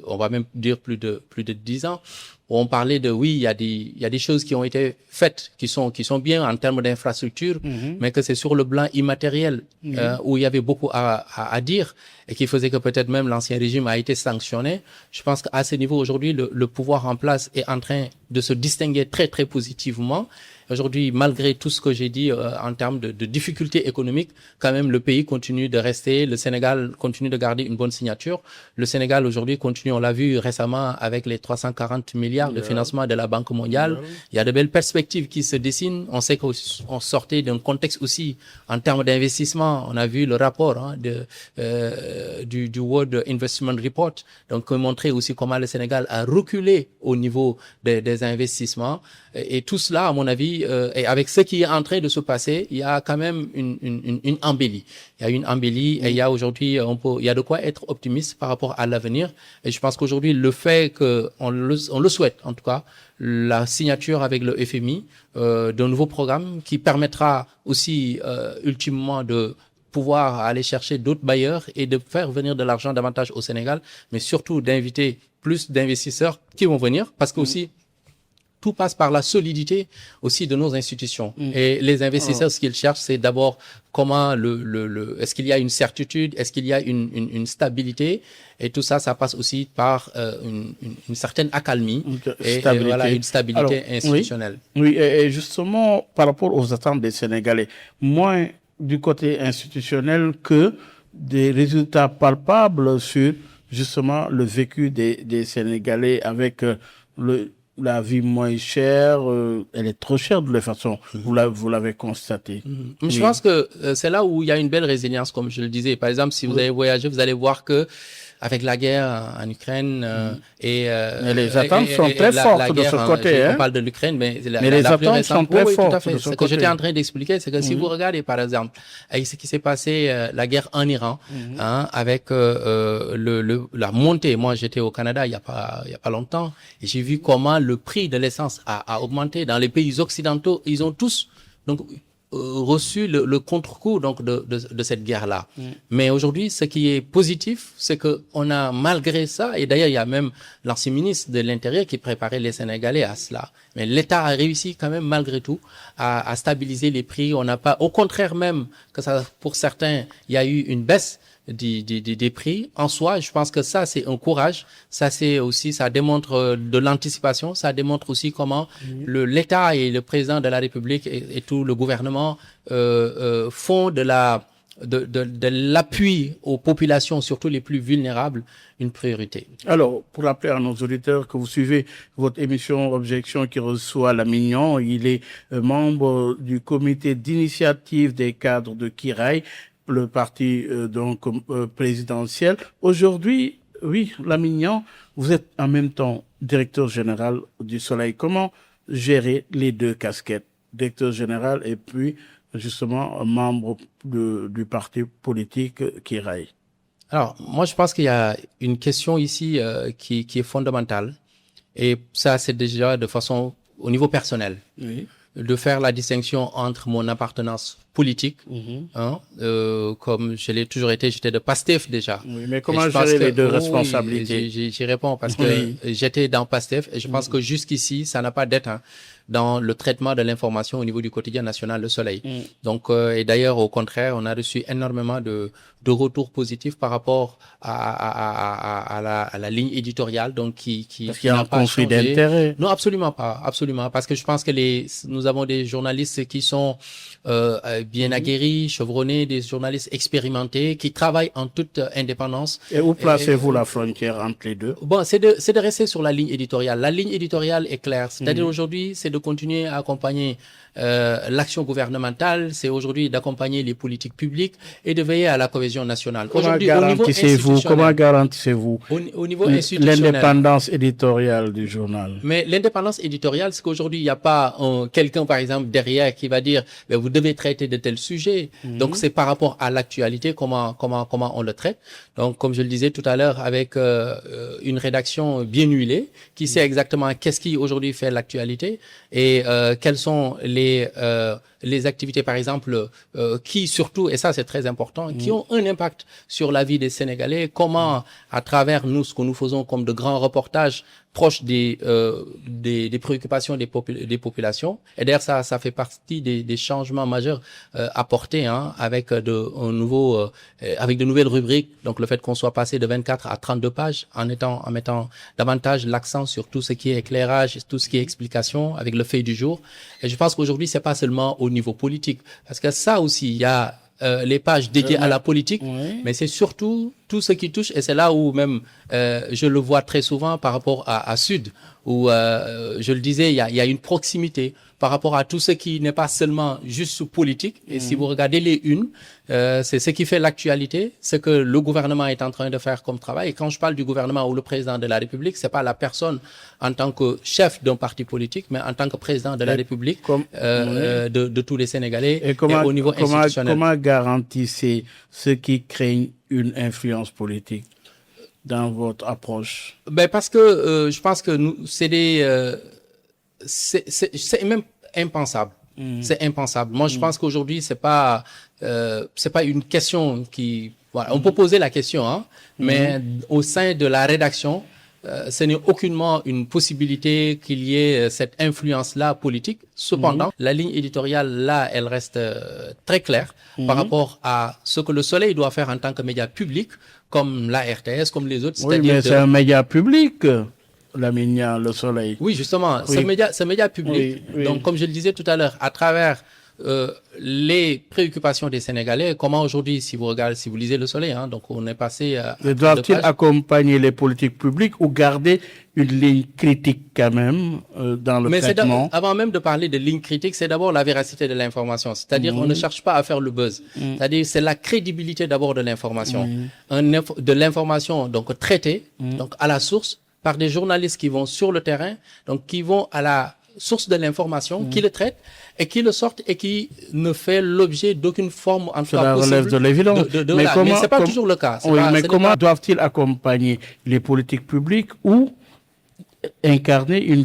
on va même dire plus de 10 ans, où on parlait de il y a des choses qui ont été faites qui sont bien en termes d'infrastructure, mais que c'est sur le plan immatériel où il y avait beaucoup à dire et qui faisait que peut-être même l'ancien régime a été sanctionné. Je pense qu'à ce niveau aujourd'hui, le pouvoir en place est en train de se distinguer très très positivement. Aujourd'hui, malgré tout ce que j'ai dit en termes de difficultés économiques, quand même le pays continue de rester, le Sénégal continue de garder une bonne signature. Le Sénégal aujourd'hui continue, on l'a vu récemment avec les 340 milliards de financement de la Banque mondiale. Il y a de belles perspectives qui se dessinent. On sait qu'on sortait d'un contexte aussi en termes d'investissement. On a vu le rapport du World Investment Report, donc qui montrait aussi comment le Sénégal a reculé au niveau des investissements. Et tout cela, à mon avis, et avec ce qui est en train de se passer, il y a quand même une embellie. Il y a une embellie et il y a aujourd'hui, il y a de quoi être optimiste par rapport à l'avenir. Et je pense qu'aujourd'hui, le fait on le souhaite, en tout cas, la signature avec le FMI d'un nouveau programme qui permettra aussi, ultimement, de pouvoir aller chercher d'autres bailleurs et de faire venir de l'argent davantage au Sénégal, mais surtout d'inviter plus d'investisseurs qui vont venir, parce que aussi, tout passe par la solidité aussi de nos institutions. Et les investisseurs, ce qu'ils cherchent, c'est d'abord comment est-ce qu'il y a une certitude, est-ce qu'il y a une stabilité, et tout ça, ça passe aussi par une certaine accalmie et voilà, une stabilité institutionnelle. Oui, et justement, par rapport aux attentes des Sénégalais, moins du côté institutionnel que des résultats palpables sur justement le vécu des Sénégalais avec la vie moins chère, elle est trop chère de toute façon, vous l'avez constaté. Je pense que c'est là où il y a une belle résilience, comme je le disais. Par exemple, si vous avez voyagé, vous allez voir que avec la guerre en Ukraine et les attentes sont très fortes de ce côté. On parle de l'Ukraine, mais les attentes sont très fortes. Tout à fait. Ce que j'étais en train d'expliquer, c'est que si vous regardez, par exemple, avec ce qui s'est passé, la guerre en Iran, avec la montée. Moi, j'étais au Canada il y a pas longtemps, et j'ai vu comment le prix de l'essence a augmenté dans les pays occidentaux. Ils ont tous reçu le contre-coup donc de cette guerre-là. Mais aujourd'hui, ce qui est positif, c'est que on a malgré ça, et d'ailleurs il y a même l'ancien ministre de l'Intérieur qui préparait les Sénégalais à cela. Mais l'État a réussi quand même malgré tout à stabiliser les prix. On n'a pas, au contraire même que ça, pour certains, il y a eu une baisse des prix. En soi, je pense que ça, c'est un courage. Ça, c'est aussi, ça démontre de l'anticipation. Ça démontre aussi comment l'État et le président de la République et tout le gouvernement font de l'appui aux populations, surtout les plus vulnérables, une priorité. Alors, pour rappeler à nos auditeurs que vous suivez votre émission Objection qui reçoit Lamignon, il est membre du comité d'initiative des cadres de Kiraï, le parti présidentiel. Aujourd'hui, oui, Lamignon, vous êtes en même temps directeur général du Soleil. Comment gérer les deux casquettes, directeur général et puis justement membre du parti politique Kiraï? Alors, moi je pense qu'il y a une question ici qui est fondamentale, et ça c'est déjà de façon au niveau personnel. Oui. De faire la distinction entre mon appartenance politique, comme je l'ai toujours été, j'étais de PASTEF déjà. Oui, mais comment gérer les deux responsabilités? J'y réponds parce que j'étais dans PASTEF et je pense que jusqu'ici, ça n'a pas d'être dans le traitement de l'information au niveau du quotidien national Le Soleil. Donc, et d'ailleurs, au contraire, on a reçu énormément de retours positifs par rapport à la ligne éditoriale, donc qui Parce qu'il y a un n'a pas conflit changé. d'intérêts. Non, absolument pas, parce que je pense que nous avons des journalistes qui sont bien aguerris, chevronnés, des journalistes expérimentés, qui travaillent en toute indépendance. Et où placez-vous la frontière entre les deux? Bon, c'est de rester sur la ligne éditoriale. La ligne éditoriale est claire. C'est-à-dire aujourd'hui, c'est de continuer à accompagner l'action gouvernementale, c'est aujourd'hui d'accompagner les politiques publiques et de veiller à la cohésion nationale. Comment garantissez-vous au niveau institutionnel l'indépendance éditoriale du journal? Mais l'indépendance éditoriale, c'est qu'aujourd'hui, il n'y a pas quelqu'un, par exemple, derrière qui va dire vous devez traiter de tel sujet. Donc, c'est par rapport à l'actualité, comment on le traite. Donc, comme je le disais tout à l'heure, avec une rédaction bien huilée, qui sait exactement qu'est-ce qui aujourd'hui fait l'actualité et quelles sont les activités, par exemple, qui surtout, et ça c'est très important, qui ont un impact sur la vie des Sénégalais, comment, à travers nous, ce que nous faisons comme de grands reportages proches des préoccupations des populations. Et d'ailleurs, ça fait partie des changements majeurs apportés avec de nouvelles rubriques. Donc, le fait qu'on soit passé de 24 à 32 pages en mettant davantage l'accent sur tout ce qui est éclairage, tout ce qui est explication avec le fait du jour. Et je pense qu'aujourd'hui, c'est pas seulement au niveau politique, parce que ça aussi, il y a les pages dédiées à la politique, mais c'est surtout tout ce qui touche, et c'est là où même je le vois très souvent par rapport à Sud, où je le disais, il y a une proximité par rapport à tout ce qui n'est pas seulement juste sous politique. Et si vous regardez les unes, c'est ce qui fait l'actualité, ce que le gouvernement est en train de faire comme travail. Et quand je parle du gouvernement ou le président de la République, c'est pas la personne en tant que chef d'un parti politique, mais en tant que président de la République, de tous les Sénégalais et au niveau institutionnel. Comment garantissez ceux qui craignent une influence politique dans votre approche? Parce que je pense que c'est même impensable. C'est impensable. Moi, je pense qu'aujourd'hui, c'est pas une question qui. Voilà, on peut poser la question, mais au sein de la rédaction, ce n'est aucunement une possibilité qu'il y ait cette influence-là politique. Cependant, la ligne éditoriale, là, elle reste très claire par rapport à ce que le Soleil doit faire en tant que média public, comme la RTS, comme les autres. Oui, mais c'est un média public, Le Soleil. Oui, justement, ce média public. Oui. Donc, comme je le disais tout à l'heure, à travers les préoccupations des Sénégalais, comment aujourd'hui, si vous lisez Le Soleil, donc on est passé à... Doivent-ils accompagner les politiques publiques ou garder une ligne critique quand même dans le traitement? Avant même de parler de ligne critique, c'est d'abord la véracité de l'information. C'est-à-dire on ne cherche pas à faire le buzz. C'est-à-dire c'est la crédibilité d'abord de l'information. De l'information donc traitée, donc à la source, par des journalistes qui vont sur le terrain, donc qui vont à la source de l'information, qui le traitent et qui le sortent et qui ne fait l'objet d'aucune forme, en tout cas possible. Cela relève de l'évidence. Mais c'est pas toujours le cas. Mais comment doivent-ils accompagner les politiques publiques ou incarner une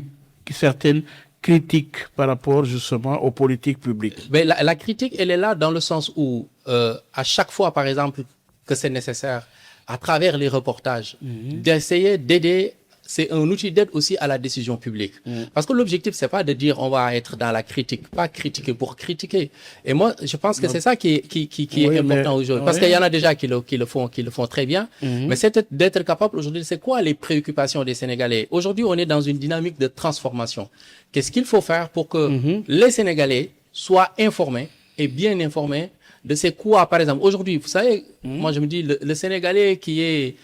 certaine critique par rapport justement aux politiques publiques? Mais la critique, elle est là dans le sens où à chaque fois, par exemple, que c'est nécessaire, à travers les reportages, d'essayer d'aider. C'est un outil d'aide aussi à la décision publique. Parce que l'objectif, c'est pas de dire on va être dans la critique, pas critiquer pour critiquer. Et moi, je pense que c'est ça qui est important aujourd'hui. Parce qu'il y en a déjà qui le font très bien. Mais c'est d'être capable aujourd'hui, c'est quoi les préoccupations des Sénégalais? Aujourd'hui, on est dans une dynamique de transformation. Qu'est-ce qu'il faut faire pour que les Sénégalais soient informés et bien informés de c'est quoi, par exemple. Aujourd'hui, vous savez, moi je me dis, le Sénégalais qui est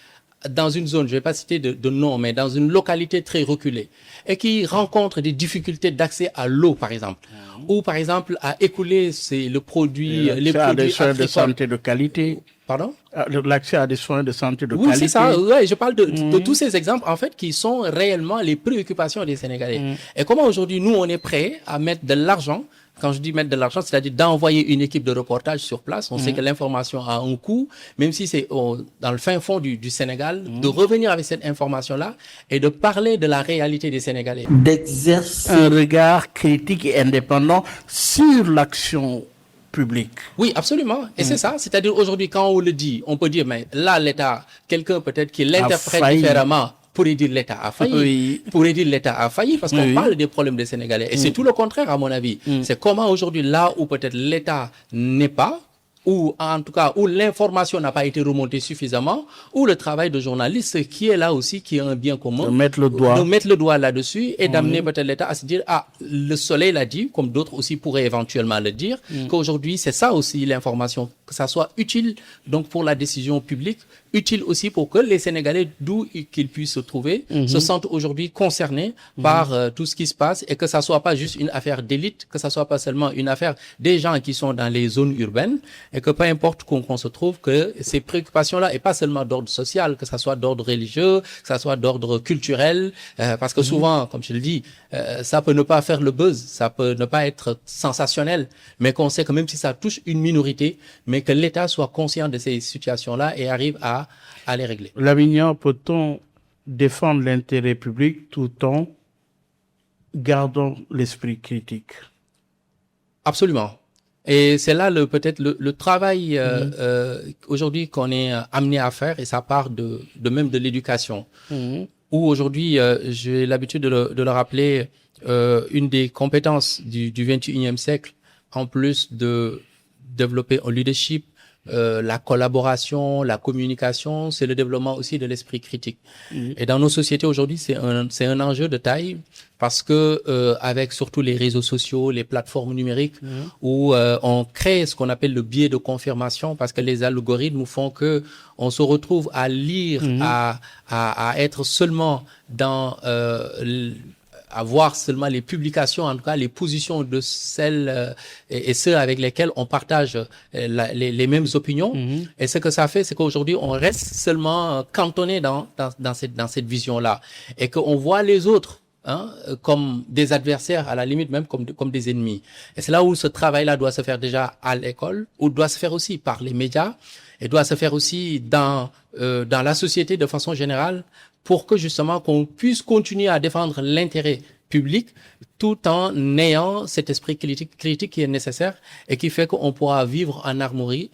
dans une zone, je ne vais pas citer de nom, mais dans une localité très reculée, et qui rencontre des difficultés d'accès à l'eau, par exemple, ou par exemple à écouler le produit, les produits des soins de santé de qualité. Pardon? L'accès à des soins de santé de qualité. Oui, c'est ça. Ouais, je parle de tous ces exemples, en fait, qui sont réellement les préoccupations des Sénégalais. Et comment aujourd'hui, nous, on est prêts à mettre de l'argent. Quand je dis mettre de l'argent, c'est-à-dire d'envoyer une équipe de reportage sur place. On sait que l'information a un coût, même si c'est dans le fin fond du Sénégal, de revenir avec cette information-là et de parler de la réalité des Sénégalais. D'exercer un regard critique et indépendant sur l'action publique. Oui, absolument. Et c'est ça. C'est-à-dire aujourd'hui, quand on le dit, on peut dire, mais là, l'État, quelqu'un peut-être qui l'interprète différemment, pourrait dire l'État a failli. Oui. Pourrait dire l'État a failli parce qu'on Oui. parle des problèmes des Sénégalais. Et c'est tout le contraire, à mon avis. C'est comment aujourd'hui, là où peut-être l'État n'est pas, ou en tout cas où l'information n'a pas été remontée suffisamment, où le travail de journaliste qui est là aussi, qui est un bien commun, De mettre le doigt. de mettre le doigt là-dessus et d'amener peut-être l'État à se dire, ah, le soleil l'a dit, comme d'autres aussi pourraient éventuellement le dire, qu'aujourd'hui, c'est ça aussi l'information, que ça soit utile donc pour la décision publique, utile aussi pour que les Sénégalais, d'où qu'ils puissent se trouver, se sentent aujourd'hui concernés par tout ce qui se passe et que ça soit pas juste une affaire d'élite, que ça soit pas seulement une affaire des gens qui sont dans les zones urbaines et que peu importe qu'on se trouve, que ces préoccupations-là et pas seulement d'ordre social, que ça soit d'ordre religieux, que ça soit d'ordre culturel, parce que souvent, comme je le dis, ça peut ne pas faire le buzz, ça peut ne pas être sensationnel, mais qu'on sait que même si ça touche une minorité, mais que l'État soit conscient de ces situations-là et arrive à les régler. Lamine, peut-on défendre l'intérêt public tout en gardant l'esprit critique? Absolument. Et c'est là peut-être le travail aujourd'hui qu'on est amené à faire, et ça part de même de l'éducation. Où aujourd'hui, j'ai l'habitude de le rappeler, une des compétences du 21e siècle, en plus de développer un leadership, la collaboration, la communication, c'est le développement aussi de l'esprit critique. Et dans nos sociétés aujourd'hui, c'est un enjeu de taille parce que avec surtout les réseaux sociaux, les plateformes numériques, où on crée ce qu'on appelle le biais de confirmation parce que les algorithmes font que on se retrouve à lire, à être seulement dans à voir seulement les publications, en tout cas les positions de celles et ceux avec lesquels on partage les mêmes opinions. Et ce que ça fait, c'est qu'aujourd'hui, on reste seulement cantonné dans cette vision-là. Et qu'on voit les autres comme des adversaires, à la limite même comme des ennemis. Et c'est là où ce travail-là doit se faire déjà à l'école, ou doit se faire aussi par les médias, et doit se faire aussi dans la société de façon générale, pour que justement qu'on puisse continuer à défendre l'intérêt public tout en ayant cet esprit critique qui est nécessaire et qui fait qu'on pourra vivre en harmonie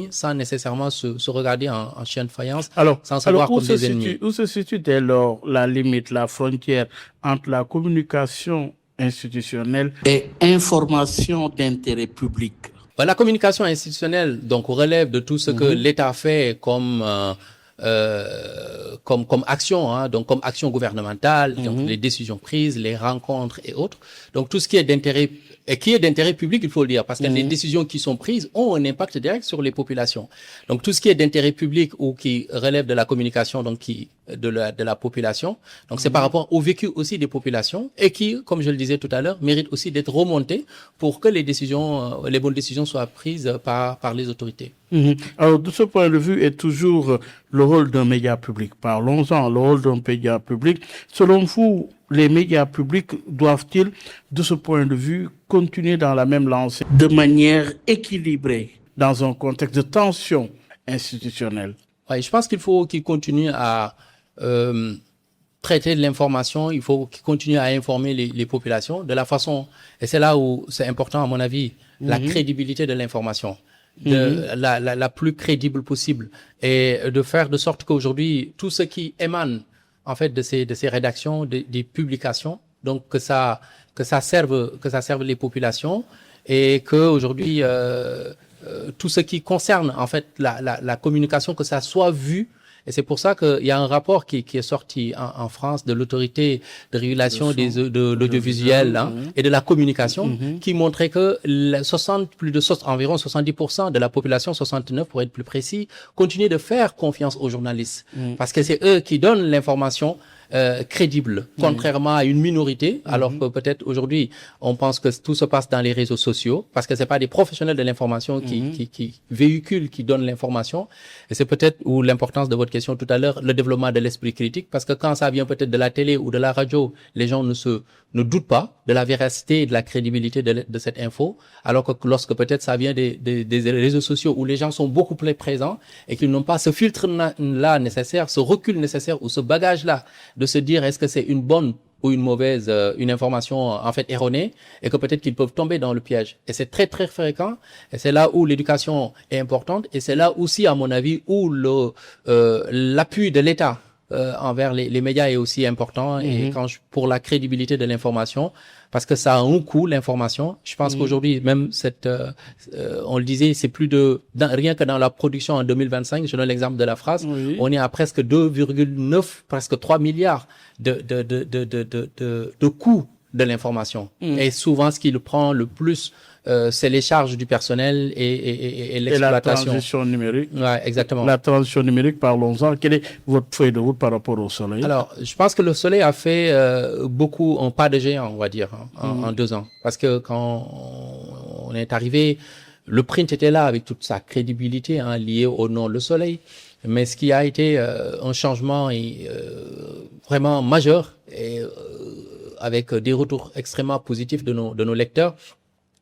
sans nécessairement se regarder en chien de faïence, sans se voir comme des ennemis. Où se situe dès lors la limite, la frontière entre la communication institutionnelle et information d'intérêt public? La communication institutionnelle donc relève de tout ce que l'État fait comme action, donc comme action gouvernementale, donc les décisions prises, les rencontres et autres. Donc tout ce qui est d'intérêt et qui est d'intérêt public, il faut le dire, parce que les décisions qui sont prises ont un impact direct sur les populations. Donc tout ce qui est d'intérêt public ou qui relève de la communication, donc de la population, donc c'est par rapport au vécu aussi des populations et qui, comme je le disais tout à l'heure, mérite aussi d'être remonté pour que les bonnes décisions soient prises par les autorités. Alors, de ce point de vue, est toujours le rôle d'un média public. Parlons-en, le rôle d'un média public. Selon vous, les médias publics doivent-ils, de ce point de vue, continuer dans la même lancée de manière équilibrée dans un contexte de tension institutionnelle? Oui, je pense qu'il faut qu'ils continuent à traiter de l'information, il faut qu'ils continuent à informer les populations de la façon, et c'est là où c'est important à mon avis, la crédibilité de l'information. La plus crédible possible et de faire de sorte qu'aujourd'hui tout ce qui émane en fait de ces rédactions, des publications, donc que ça serve les populations et que aujourd'hui tout ce qui concerne en fait la communication, que ça soit vu. Et c'est pour ça qu'il y a un rapport qui est sorti en France de l'autorité de régulation de l'audiovisuel et de la communication qui montrait que environ 70% de la population, 69 pour être plus précis, continuait de faire confiance aux journalistes. Parce que c'est eux qui donnent l'information crédible, contrairement à une minorité, alors que peut-être aujourd'hui on pense que tout se passe dans les réseaux sociaux, parce que c'est pas des professionnels de l'information qui véhiculent, qui donnent l'information. Et c'est peut-être où l'importance de votre question tout à l'heure, le développement de l'esprit critique, parce que quand ça vient peut-être de la télé ou de la radio, les gens ne doutent pas de la véracité et de la crédibilité de cette info, alors que lorsque peut-être ça vient des réseaux sociaux où les gens sont beaucoup plus présents et qu'ils n'ont pas ce filtre-là nécessaire, ce recul nécessaire ou ce bagage-là de se dire est-ce que c'est une bonne ou une mauvaise, une information en fait erronée, et que peut-être qu'ils peuvent tomber dans le piège. Et c'est très très fréquent, et c'est là où l'éducation est importante, et c'est là aussi à mon avis où l'appui de l'État envers les médias est aussi important et pour la crédibilité de l'information, parce que ça a un coût, l'information. Je pense qu'aujourd'hui, même on le disait, c'est rien que dans la production en 2025, je donne l'exemple de la phrase, on est à presque 2,9, presque 3 milliards de coûts de l'information. Et souvent, ce qui le prend le plus, c'est les charges du personnel et l'exploitation. Et la transition numérique. Ouais, exactement. La transition numérique, parlons-en. Quelle est votre feuille de route par rapport au Soleil? Alors, je pense que le Soleil a fait beaucoup, un pas de géant, on va dire, en 2 ans. Parce que quand on est arrivé, le print était là avec toute sa crédibilité liée au nom Le Soleil. Mais ce qui a été un changement vraiment majeur et avec des retours extrêmement positifs de nos lecteurs,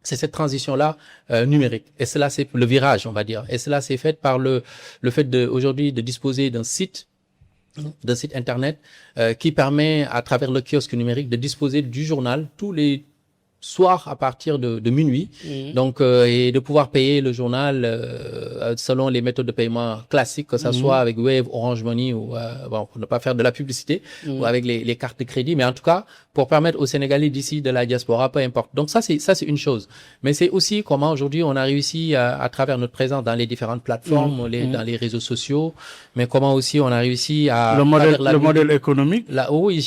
c'est cette transition-là numérique. Et cela, c'est le virage, on va dire. Et cela, c'est fait par le fait aujourd'hui de disposer d'un site internet qui permet, à travers le kiosque numérique, de disposer du journal tous les soirs à partir de minuit. Donc, et de pouvoir payer le journal selon les méthodes de paiement classiques, que ça soit avec Wave, Orange Money ou pour ne pas faire de la publicité, ou avec les cartes de crédit, mais en tout cas pour permettre aux Sénégalais d'ici, de la diaspora, peu importe. Donc ça c'est une chose. Mais c'est aussi comment aujourd'hui on a réussi à travers notre présence dans les différentes plateformes, dans les réseaux sociaux, mais comment aussi on a réussi à le modèle économique. Oui,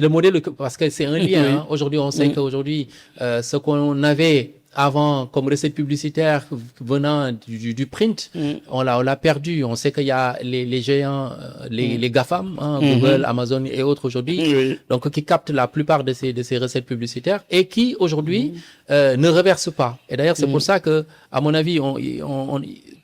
le modèle, parce que c'est un lien. Aujourd'hui, on sait qu'aujourd'hui ce qu'on avait avant comme recette publicitaire venant du print, on l'a perdu. On sait qu'il y a les géants, les GAFAM, Google, Amazon et autres aujourd'hui, donc qui captent la plupart de ces recettes publicitaires et qui aujourd'hui ne reversent pas. Et d'ailleurs, c'est pour ça que, à mon avis,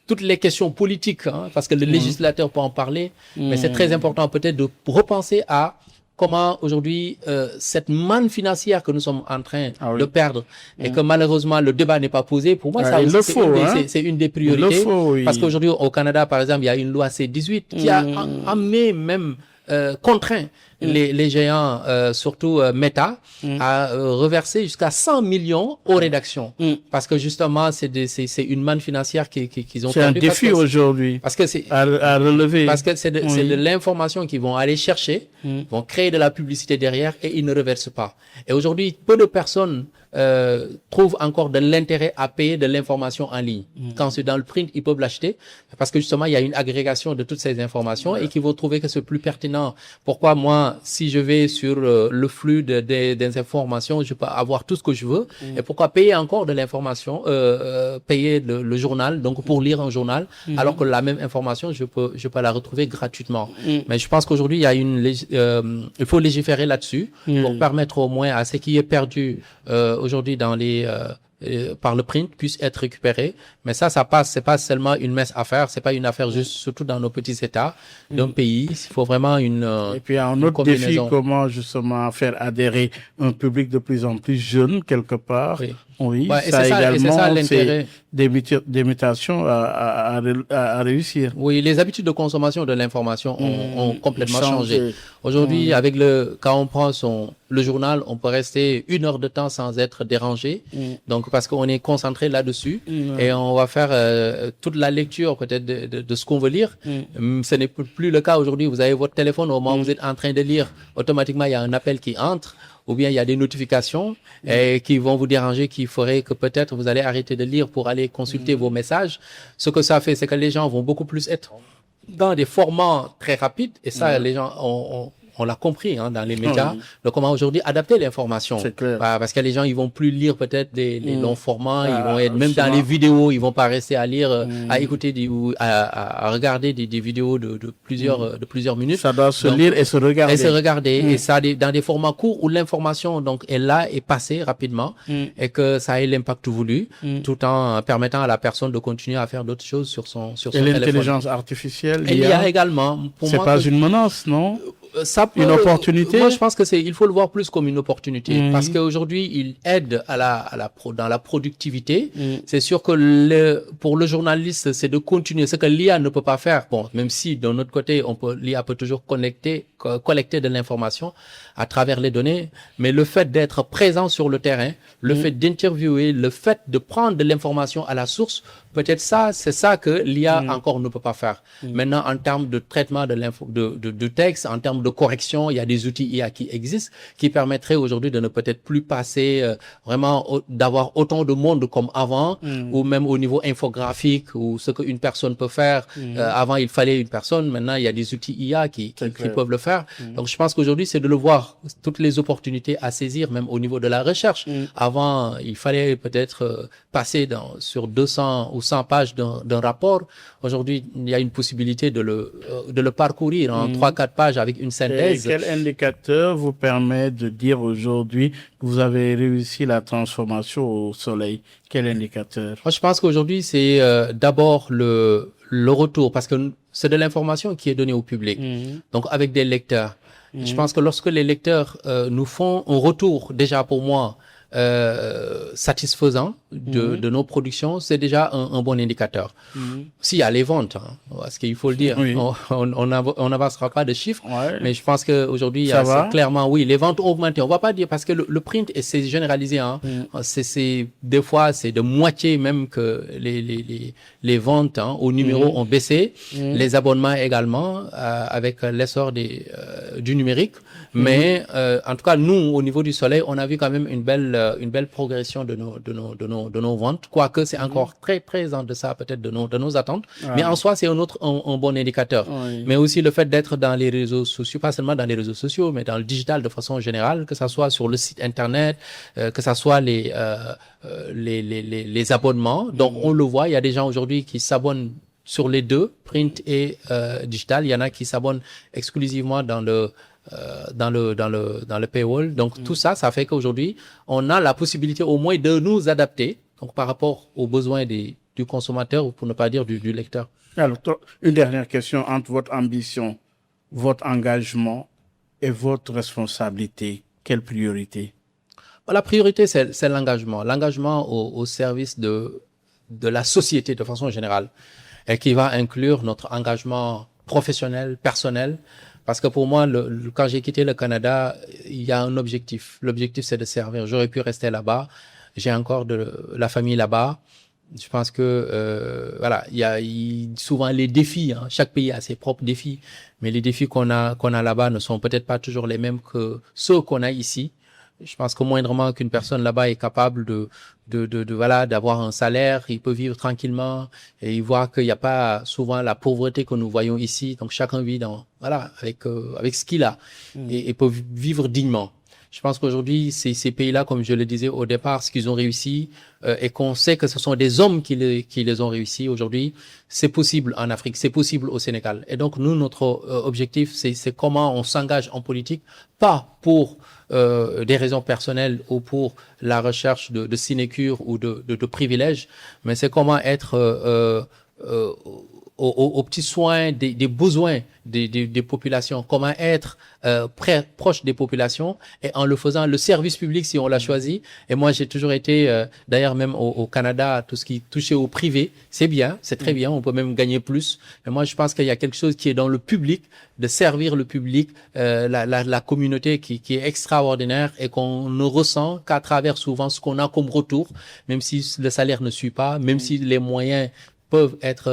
toutes les questions politiques, parce que le législateur peut en parler, mais c'est très important peut-être de repenser à comment aujourd'hui cette manne financière que nous sommes en train de perdre et que malheureusement le débat n'est pas posé, pour moi ça c'est une des priorités, parce qu'aujourd'hui au Canada par exemple il y a une loi C-18 qui a amené même contraint les géants, surtout Meta, à reverser jusqu'à 100 millions aux rédactions. Parce que justement, c'est une manne financière qu'ils ont perdu. C'est un défi aujourd'hui. Parce que c'est à relever. Parce que c'est de l'information qu'ils vont aller chercher, vont créer de la publicité derrière et ils ne reversent pas. Et aujourd'hui, peu de personnes trouvent encore de l'intérêt à payer de l'information en ligne. Quand c'est dans le print, ils peuvent l'acheter parce que justement, il y a une agrégation de toutes ces informations et qu'ils vont trouver que c'est plus pertinent. Pourquoi moi, si je vais sur le flux des informations, je peux avoir tout ce que je veux. Et pourquoi payer encore de l'information, payer le journal, donc pour lire un journal, alors que la même information, je peux la retrouver gratuitement. Mais je pense qu'aujourd'hui, il faut légiférer là-dessus pour permettre au moins à ce qui est perdu aujourd'hui dans par le print puisse être récupéré. Mais ça passe, c'est pas seulement une mince affaire, c'est pas une affaire juste, surtout dans nos petits États d'un pays. Il faut vraiment et puis un autre défi, comment justement faire adhérer un public de plus en plus jeune quelque part. Oui, ça également, c'est des mutations à réussir. Oui, les habitudes de consommation de l'information ont complètement changé. Aujourd'hui, quand on prend le journal, on peut rester 1 heure de temps sans être dérangé. Donc, parce qu'on est concentré là-dessus et on va faire toute la lecture peut-être de ce qu'on veut lire. Ce n'est plus le cas aujourd'hui. Vous avez votre téléphone, au moment où vous êtes en train de lire, automatiquement, il y a un appel qui entre. Ou bien il y a des notifications qui vont vous déranger, qui feraient que peut-être vous allez arrêter de lire pour aller consulter vos messages. Ce que ça fait, c'est que les gens vont beaucoup plus être dans des formats très rapides. Et ça, les gens on l'a compris dans les médias, de comment aujourd'hui adapter l'information. C'est clair. Parce que les gens, ils vont plus lire peut-être les longs formats, ils vont être même dans les vidéos, ils vont pas rester à lire, à écouter ou à regarder des vidéos de plusieurs minutes. Ça doit se lire et se regarder. Et se regarder. Et ça, dans des formats courts où l'information donc est là et passée rapidement et que ça ait l'impact voulu, tout en permettant à la personne de continuer à faire d'autres choses sur son téléphone. Et l'intelligence artificielle, il y a également. C'est pas une menace, non? Ça peut, une opportunité. Moi, je pense que il faut le voir plus comme une opportunité parce qu'aujourd'hui, il aide dans la productivité. C'est sûr que pour le journaliste, c'est de continuer ce que l'IA ne peut pas faire. Bon, même si de notre côté, l'IA peut toujours collecter de l'information à travers les données, mais le fait d'être présent sur le terrain, le fait d'interviewer, le fait de prendre de l'information à la source peut-être c'est ça que l'IA encore ne peut pas faire. Maintenant, en termes de traitement de texte, en termes de correction, il y a des outils IA qui existent, qui permettraient aujourd'hui de ne peut-être plus passer vraiment d'avoir autant de monde comme avant, ou même au niveau infographique, ou ce qu'une personne peut faire. Avant, il fallait une personne. Maintenant, il y a des outils IA qui peuvent le faire. Donc, je pense qu'aujourd'hui, c'est de le voir, toutes les opportunités à saisir, même au niveau de la recherche. Avant, il fallait peut-être passer sur 200 ou 100 pages d'un rapport. Aujourd'hui, il y a une possibilité de le parcourir en 3-4 pages avec une synthèse. Et quel indicateur vous permet de dire aujourd'hui que vous avez réussi la transformation au soleil? Quel indicateur? Moi, je pense qu'aujourd'hui, c'est d'abord le retour, parce que c'est de l'information qui est donnée au public. Donc, avec des lecteurs. Je pense que lorsque les lecteurs nous font un retour, déjà pour moi, satisfaisant de nos productions, c'est déjà un bon indicateur. S'il y a les ventes, parce qu'il faut le dire, on n'avancera pas de chiffres, mais je pense qu'aujourd'hui, c'est clairement, oui, les ventes ont augmenté. On va pas dire, parce que le print, et c'est généralisé, des fois, c'est de moitié même que les ventes au numéro ont baissé, les abonnements également, avec l'essor du numérique. Mais en tout cas, nous, au niveau du Soleil, on a vu quand même une belle progression de nos ventes, quoique c'est encore très très en deçà peut-être de nos attentes. Mais en soi, c'est un bon indicateur. Mais aussi le fait d'être dans les réseaux sociaux, pas seulement dans les réseaux sociaux, mais dans le digital de façon générale, que ça soit sur le site internet, que ça soit les abonnements. Donc on le voit, il y a des gens aujourd'hui qui s'abonnent sur les deux, print et digital. Il y en a qui s'abonnent exclusivement dans le paywall. Donc, tout ça fait qu'aujourd'hui, on a la possibilité au moins de nous adapter, donc par rapport aux besoins du consommateur, ou pour ne pas dire du lecteur. Alors, une dernière question entre votre ambition, votre engagement et votre responsabilité. Quelle priorité? La priorité, c'est l'engagement. L'engagement au service de la société de façon générale, et qui va inclure notre engagement professionnel, personnel. Parce que pour moi, quand j'ai quitté le Canada, il y a un objectif. L'objectif, c'est de servir. J'aurais pu rester là-bas. J'ai encore de la famille là-bas. Je pense que il y a souvent les défis. Chaque pays a ses propres défis, mais les défis qu'on a là-bas ne sont peut-être pas toujours les mêmes que ceux qu'on a ici. Je pense qu'au moindrement qu'une personne là-bas est capable d'avoir un salaire, il peut vivre tranquillement, et il voit qu'il n'y a pas souvent la pauvreté que nous voyons ici. Donc chacun vit avec ce qu'il a et peut vivre dignement. Je pense qu'aujourd'hui, ces pays-là, comme je le disais au départ, ce qu'ils ont réussi, et qu'on sait que ce sont des hommes qui les ont réussi aujourd'hui, c'est possible en Afrique, c'est possible au Sénégal. Et donc, nous, notre objectif, c'est comment on s'engage en politique, pas pour des raisons personnelles ou pour la recherche de sinécure ou de privilèges, mais c'est comment être aux petits soins des besoins des populations, comment être proche des populations, et en le faisant, le service public si on l'a choisi. Et moi, j'ai toujours été, d'ailleurs même au Canada, tout ce qui touchait au privé, c'est bien, c'est très bien, on peut même gagner plus. Mais moi, je pense qu'il y a quelque chose qui est dans le public, de servir le public, la communauté qui est extraordinaire, et qu'on ne ressent qu'à travers souvent ce qu'on a comme retour, même si le salaire ne suit pas, même si les moyens peuvent être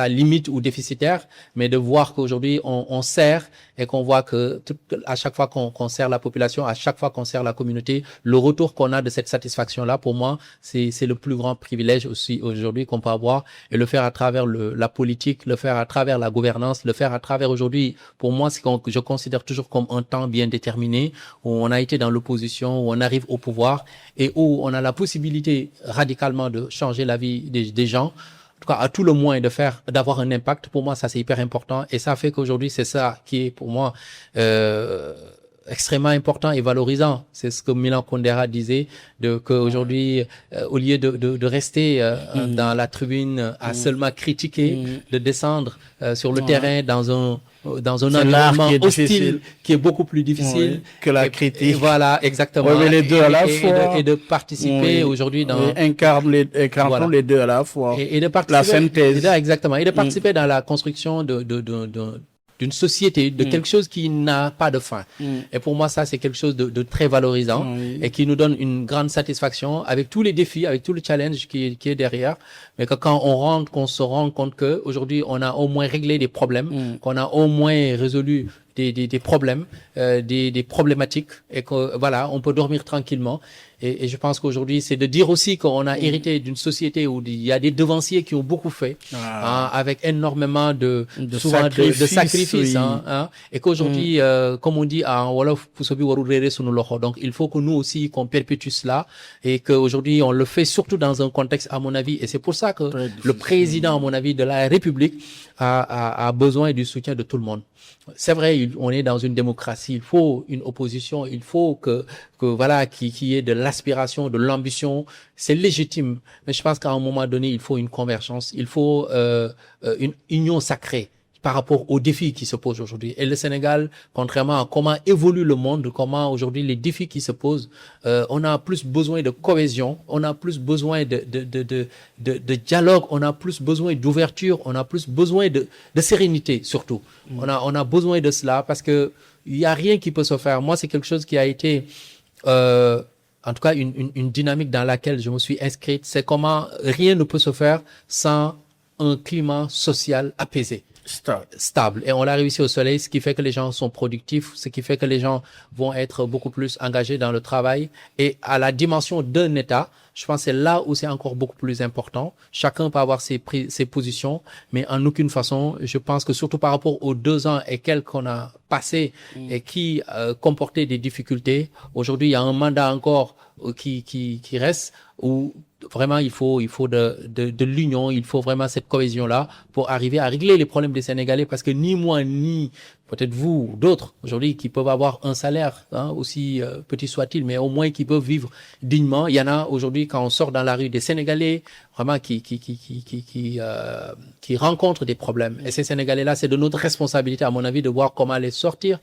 limites ou déficitaires, mais de voir qu'aujourd'hui on sert, et qu'on voit que à chaque fois qu'on sert la population, à chaque fois qu'on sert la communauté, le retour qu'on a de cette satisfaction-là, pour moi, c'est le plus grand privilège aussi aujourd'hui qu'on peut avoir, et le faire à travers la politique, le faire à travers la gouvernance, le faire à travers aujourd'hui, pour moi, c'est que je considère toujours comme un temps bien déterminé, où on a été dans l'opposition, où on arrive au pouvoir, et où on a la possibilité radicalement de changer la vie des gens. En tout cas, à tout le moins d'avoir un impact. Pour moi, ça c'est hyper important, et ça fait qu'aujourd'hui c'est ça qui est pour moi extrêmement important et valorisant. C'est ce que Milan Kundera disait, qu'aujourd'hui, au lieu de rester dans la tribune à seulement critiquer, de descendre sur le terrain dans un environnement hostile qui est beaucoup plus difficile que la critique. Et voilà, exactement. Mais les deux à la fois. Et de participer aujourd'hui dans... Incarnons les deux à la fois. Et de participer... La synthèse. Exactement. Et de participer dans la construction d'une société, de quelque chose qui n'a pas de fin. Et pour moi, ça, c'est quelque chose de très valorisant et qui nous donne une grande satisfaction avec tous les défis, avec tout le challenge qui est derrière. Mais que quand qu'on se rend compte que aujourd'hui, on a au moins réglé des problèmes, qu'on a au moins résolu des problèmes, des problématiques et que voilà, on peut dormir tranquillement. Et je pense qu'aujourd'hui, c'est de dire aussi qu'on a hérité d'une société où il y a des devanciers qui ont beaucoup fait, avec énormément de sacrifices, et qu'aujourd'hui, comme on dit en Wolof, donc il faut que nous aussi qu'on perpétue cela et qu'aujourd'hui on le fait surtout dans un contexte, à mon avis, et c'est pour ça que le président, à mon avis, de la République a besoin du soutien de tout le monde. C'est vrai, on est dans une démocratie, il faut une opposition, il faut que voilà, qu'il y ait de l'aspiration, de l'ambition, c'est légitime. Mais je pense qu'à un moment donné, il faut une convergence, il faut une union sacrée par rapport aux défis qui se posent aujourd'hui. Et le Sénégal, contrairement à comment évolue le monde, comment aujourd'hui les défis qui se posent, on a plus besoin de cohésion, on a plus besoin de dialogue, on a plus besoin d'ouverture, on a plus besoin de sérénité surtout. On a besoin de cela parce que il y a rien qui peut se faire. Moi, c'est quelque chose qui a été en tout cas une dynamique dans laquelle je me suis inscrite. C'est comment rien ne peut se faire sans un climat social apaisé. Stable. Et on l'a réussi au soleil, ce qui fait que les gens sont productifs, ce qui fait que les gens vont être beaucoup plus engagés dans le travail. Et à la dimension d'un État, je pense que c'est là où c'est encore beaucoup plus important. Chacun peut avoir ses positions, mais en aucune façon, je pense que surtout par rapport aux 2 ans et quelques qu'on a passé et qui comportaient des difficultés, aujourd'hui, il y a un mandat encore qui reste où vraiment il faut de l'union, il faut vraiment cette cohésion-là pour arriver à régler les problèmes des Sénégalais, parce que ni moi ni peut-être vous ou d'autres aujourd'hui qui peuvent avoir un salaire aussi petit soit-il, mais au moins qui peuvent vivre dignement. Il y en a aujourd'hui, quand on sort dans la rue, des Sénégalais vraiment qui rencontrent des problèmes. Et ces Sénégalais-là, c'est de notre responsabilité, à mon avis, de voir comment les sortir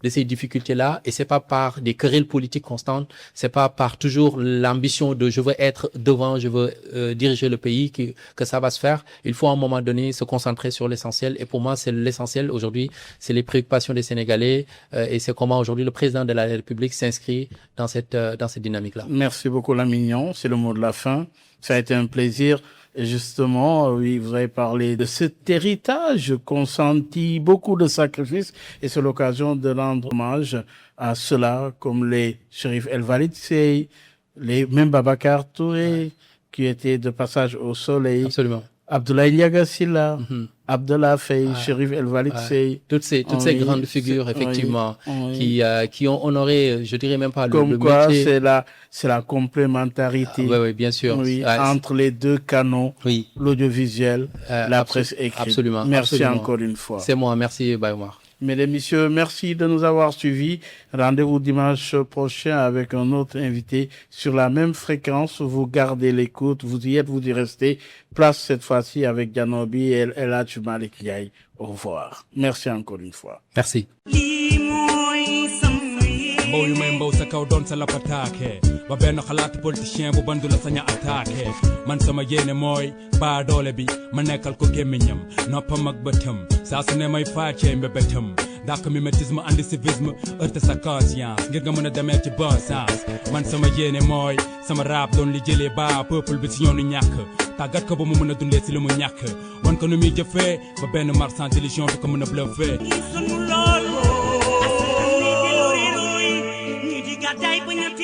de ces difficultés-là. Et c'est pas par des querelles politiques constantes, c'est pas par toujours l'ambition de je veux être devant, je veux diriger le pays que ça va se faire. Il faut à un moment donné se concentrer sur l'essentiel. Et pour moi, c'est l'essentiel aujourd'hui, c'est les préoccupations des Sénégalais et c'est comment aujourd'hui le président de la République s'inscrit dans cette dynamique-là. Merci beaucoup, Lamignon. C'est le mot de la fin. Ça a été un plaisir. Et justement, oui, vous avez parlé de cet héritage consenti, beaucoup de sacrifices, et c'est l'occasion de rendre hommage à ceux-là, comme les Chérif El Walid Sey, même Babacar Touré, qui étaient de passage au soleil. Absolument. Abdoulaye Ndiaga Sylla, Abdallah Faye, Chérif El Walid Sey. Toutes ces grandes figures, effectivement, qui ont honoré, je dirais même pas comme le quoi, métier. c'est la complémentarité. Oui, bien sûr. Entre les deux canaux, l'audiovisuel, la presse écrite. Absolument. Merci encore une fois. C'est moi, merci Bayoumar. Mesdames, Messieurs, merci de nous avoir suivis. Rendez-vous dimanche prochain avec un autre invité sur la même fréquence. Vous gardez l'écoute, vous y êtes, vous y restez. Place cette fois-ci avec Janobi et El Hadj Malick Ndiaye. Au revoir. Merci encore une fois. Merci. mbow yu may mbow sa kaw doon sa lapataake ba benn xalaatu politicien bu bandu la saña attaqué man sama yéene mooy baa doole bi ma nekkal ko gémmiñam noppam ak bëtam saa su ne may faacee mbébétam dàq mimétisme andi civisme heurte sa conscience ngir nga mën a demee ci bon sens man sama yéene mooy sama rap doon li jëlee baa peuple bi si yoonu ñàkk tàggat ko ba mu mën a dundee si li mu ñàkk wan ko nu muy jëfee ba benn marchand d'illusion du ko mën a bluffé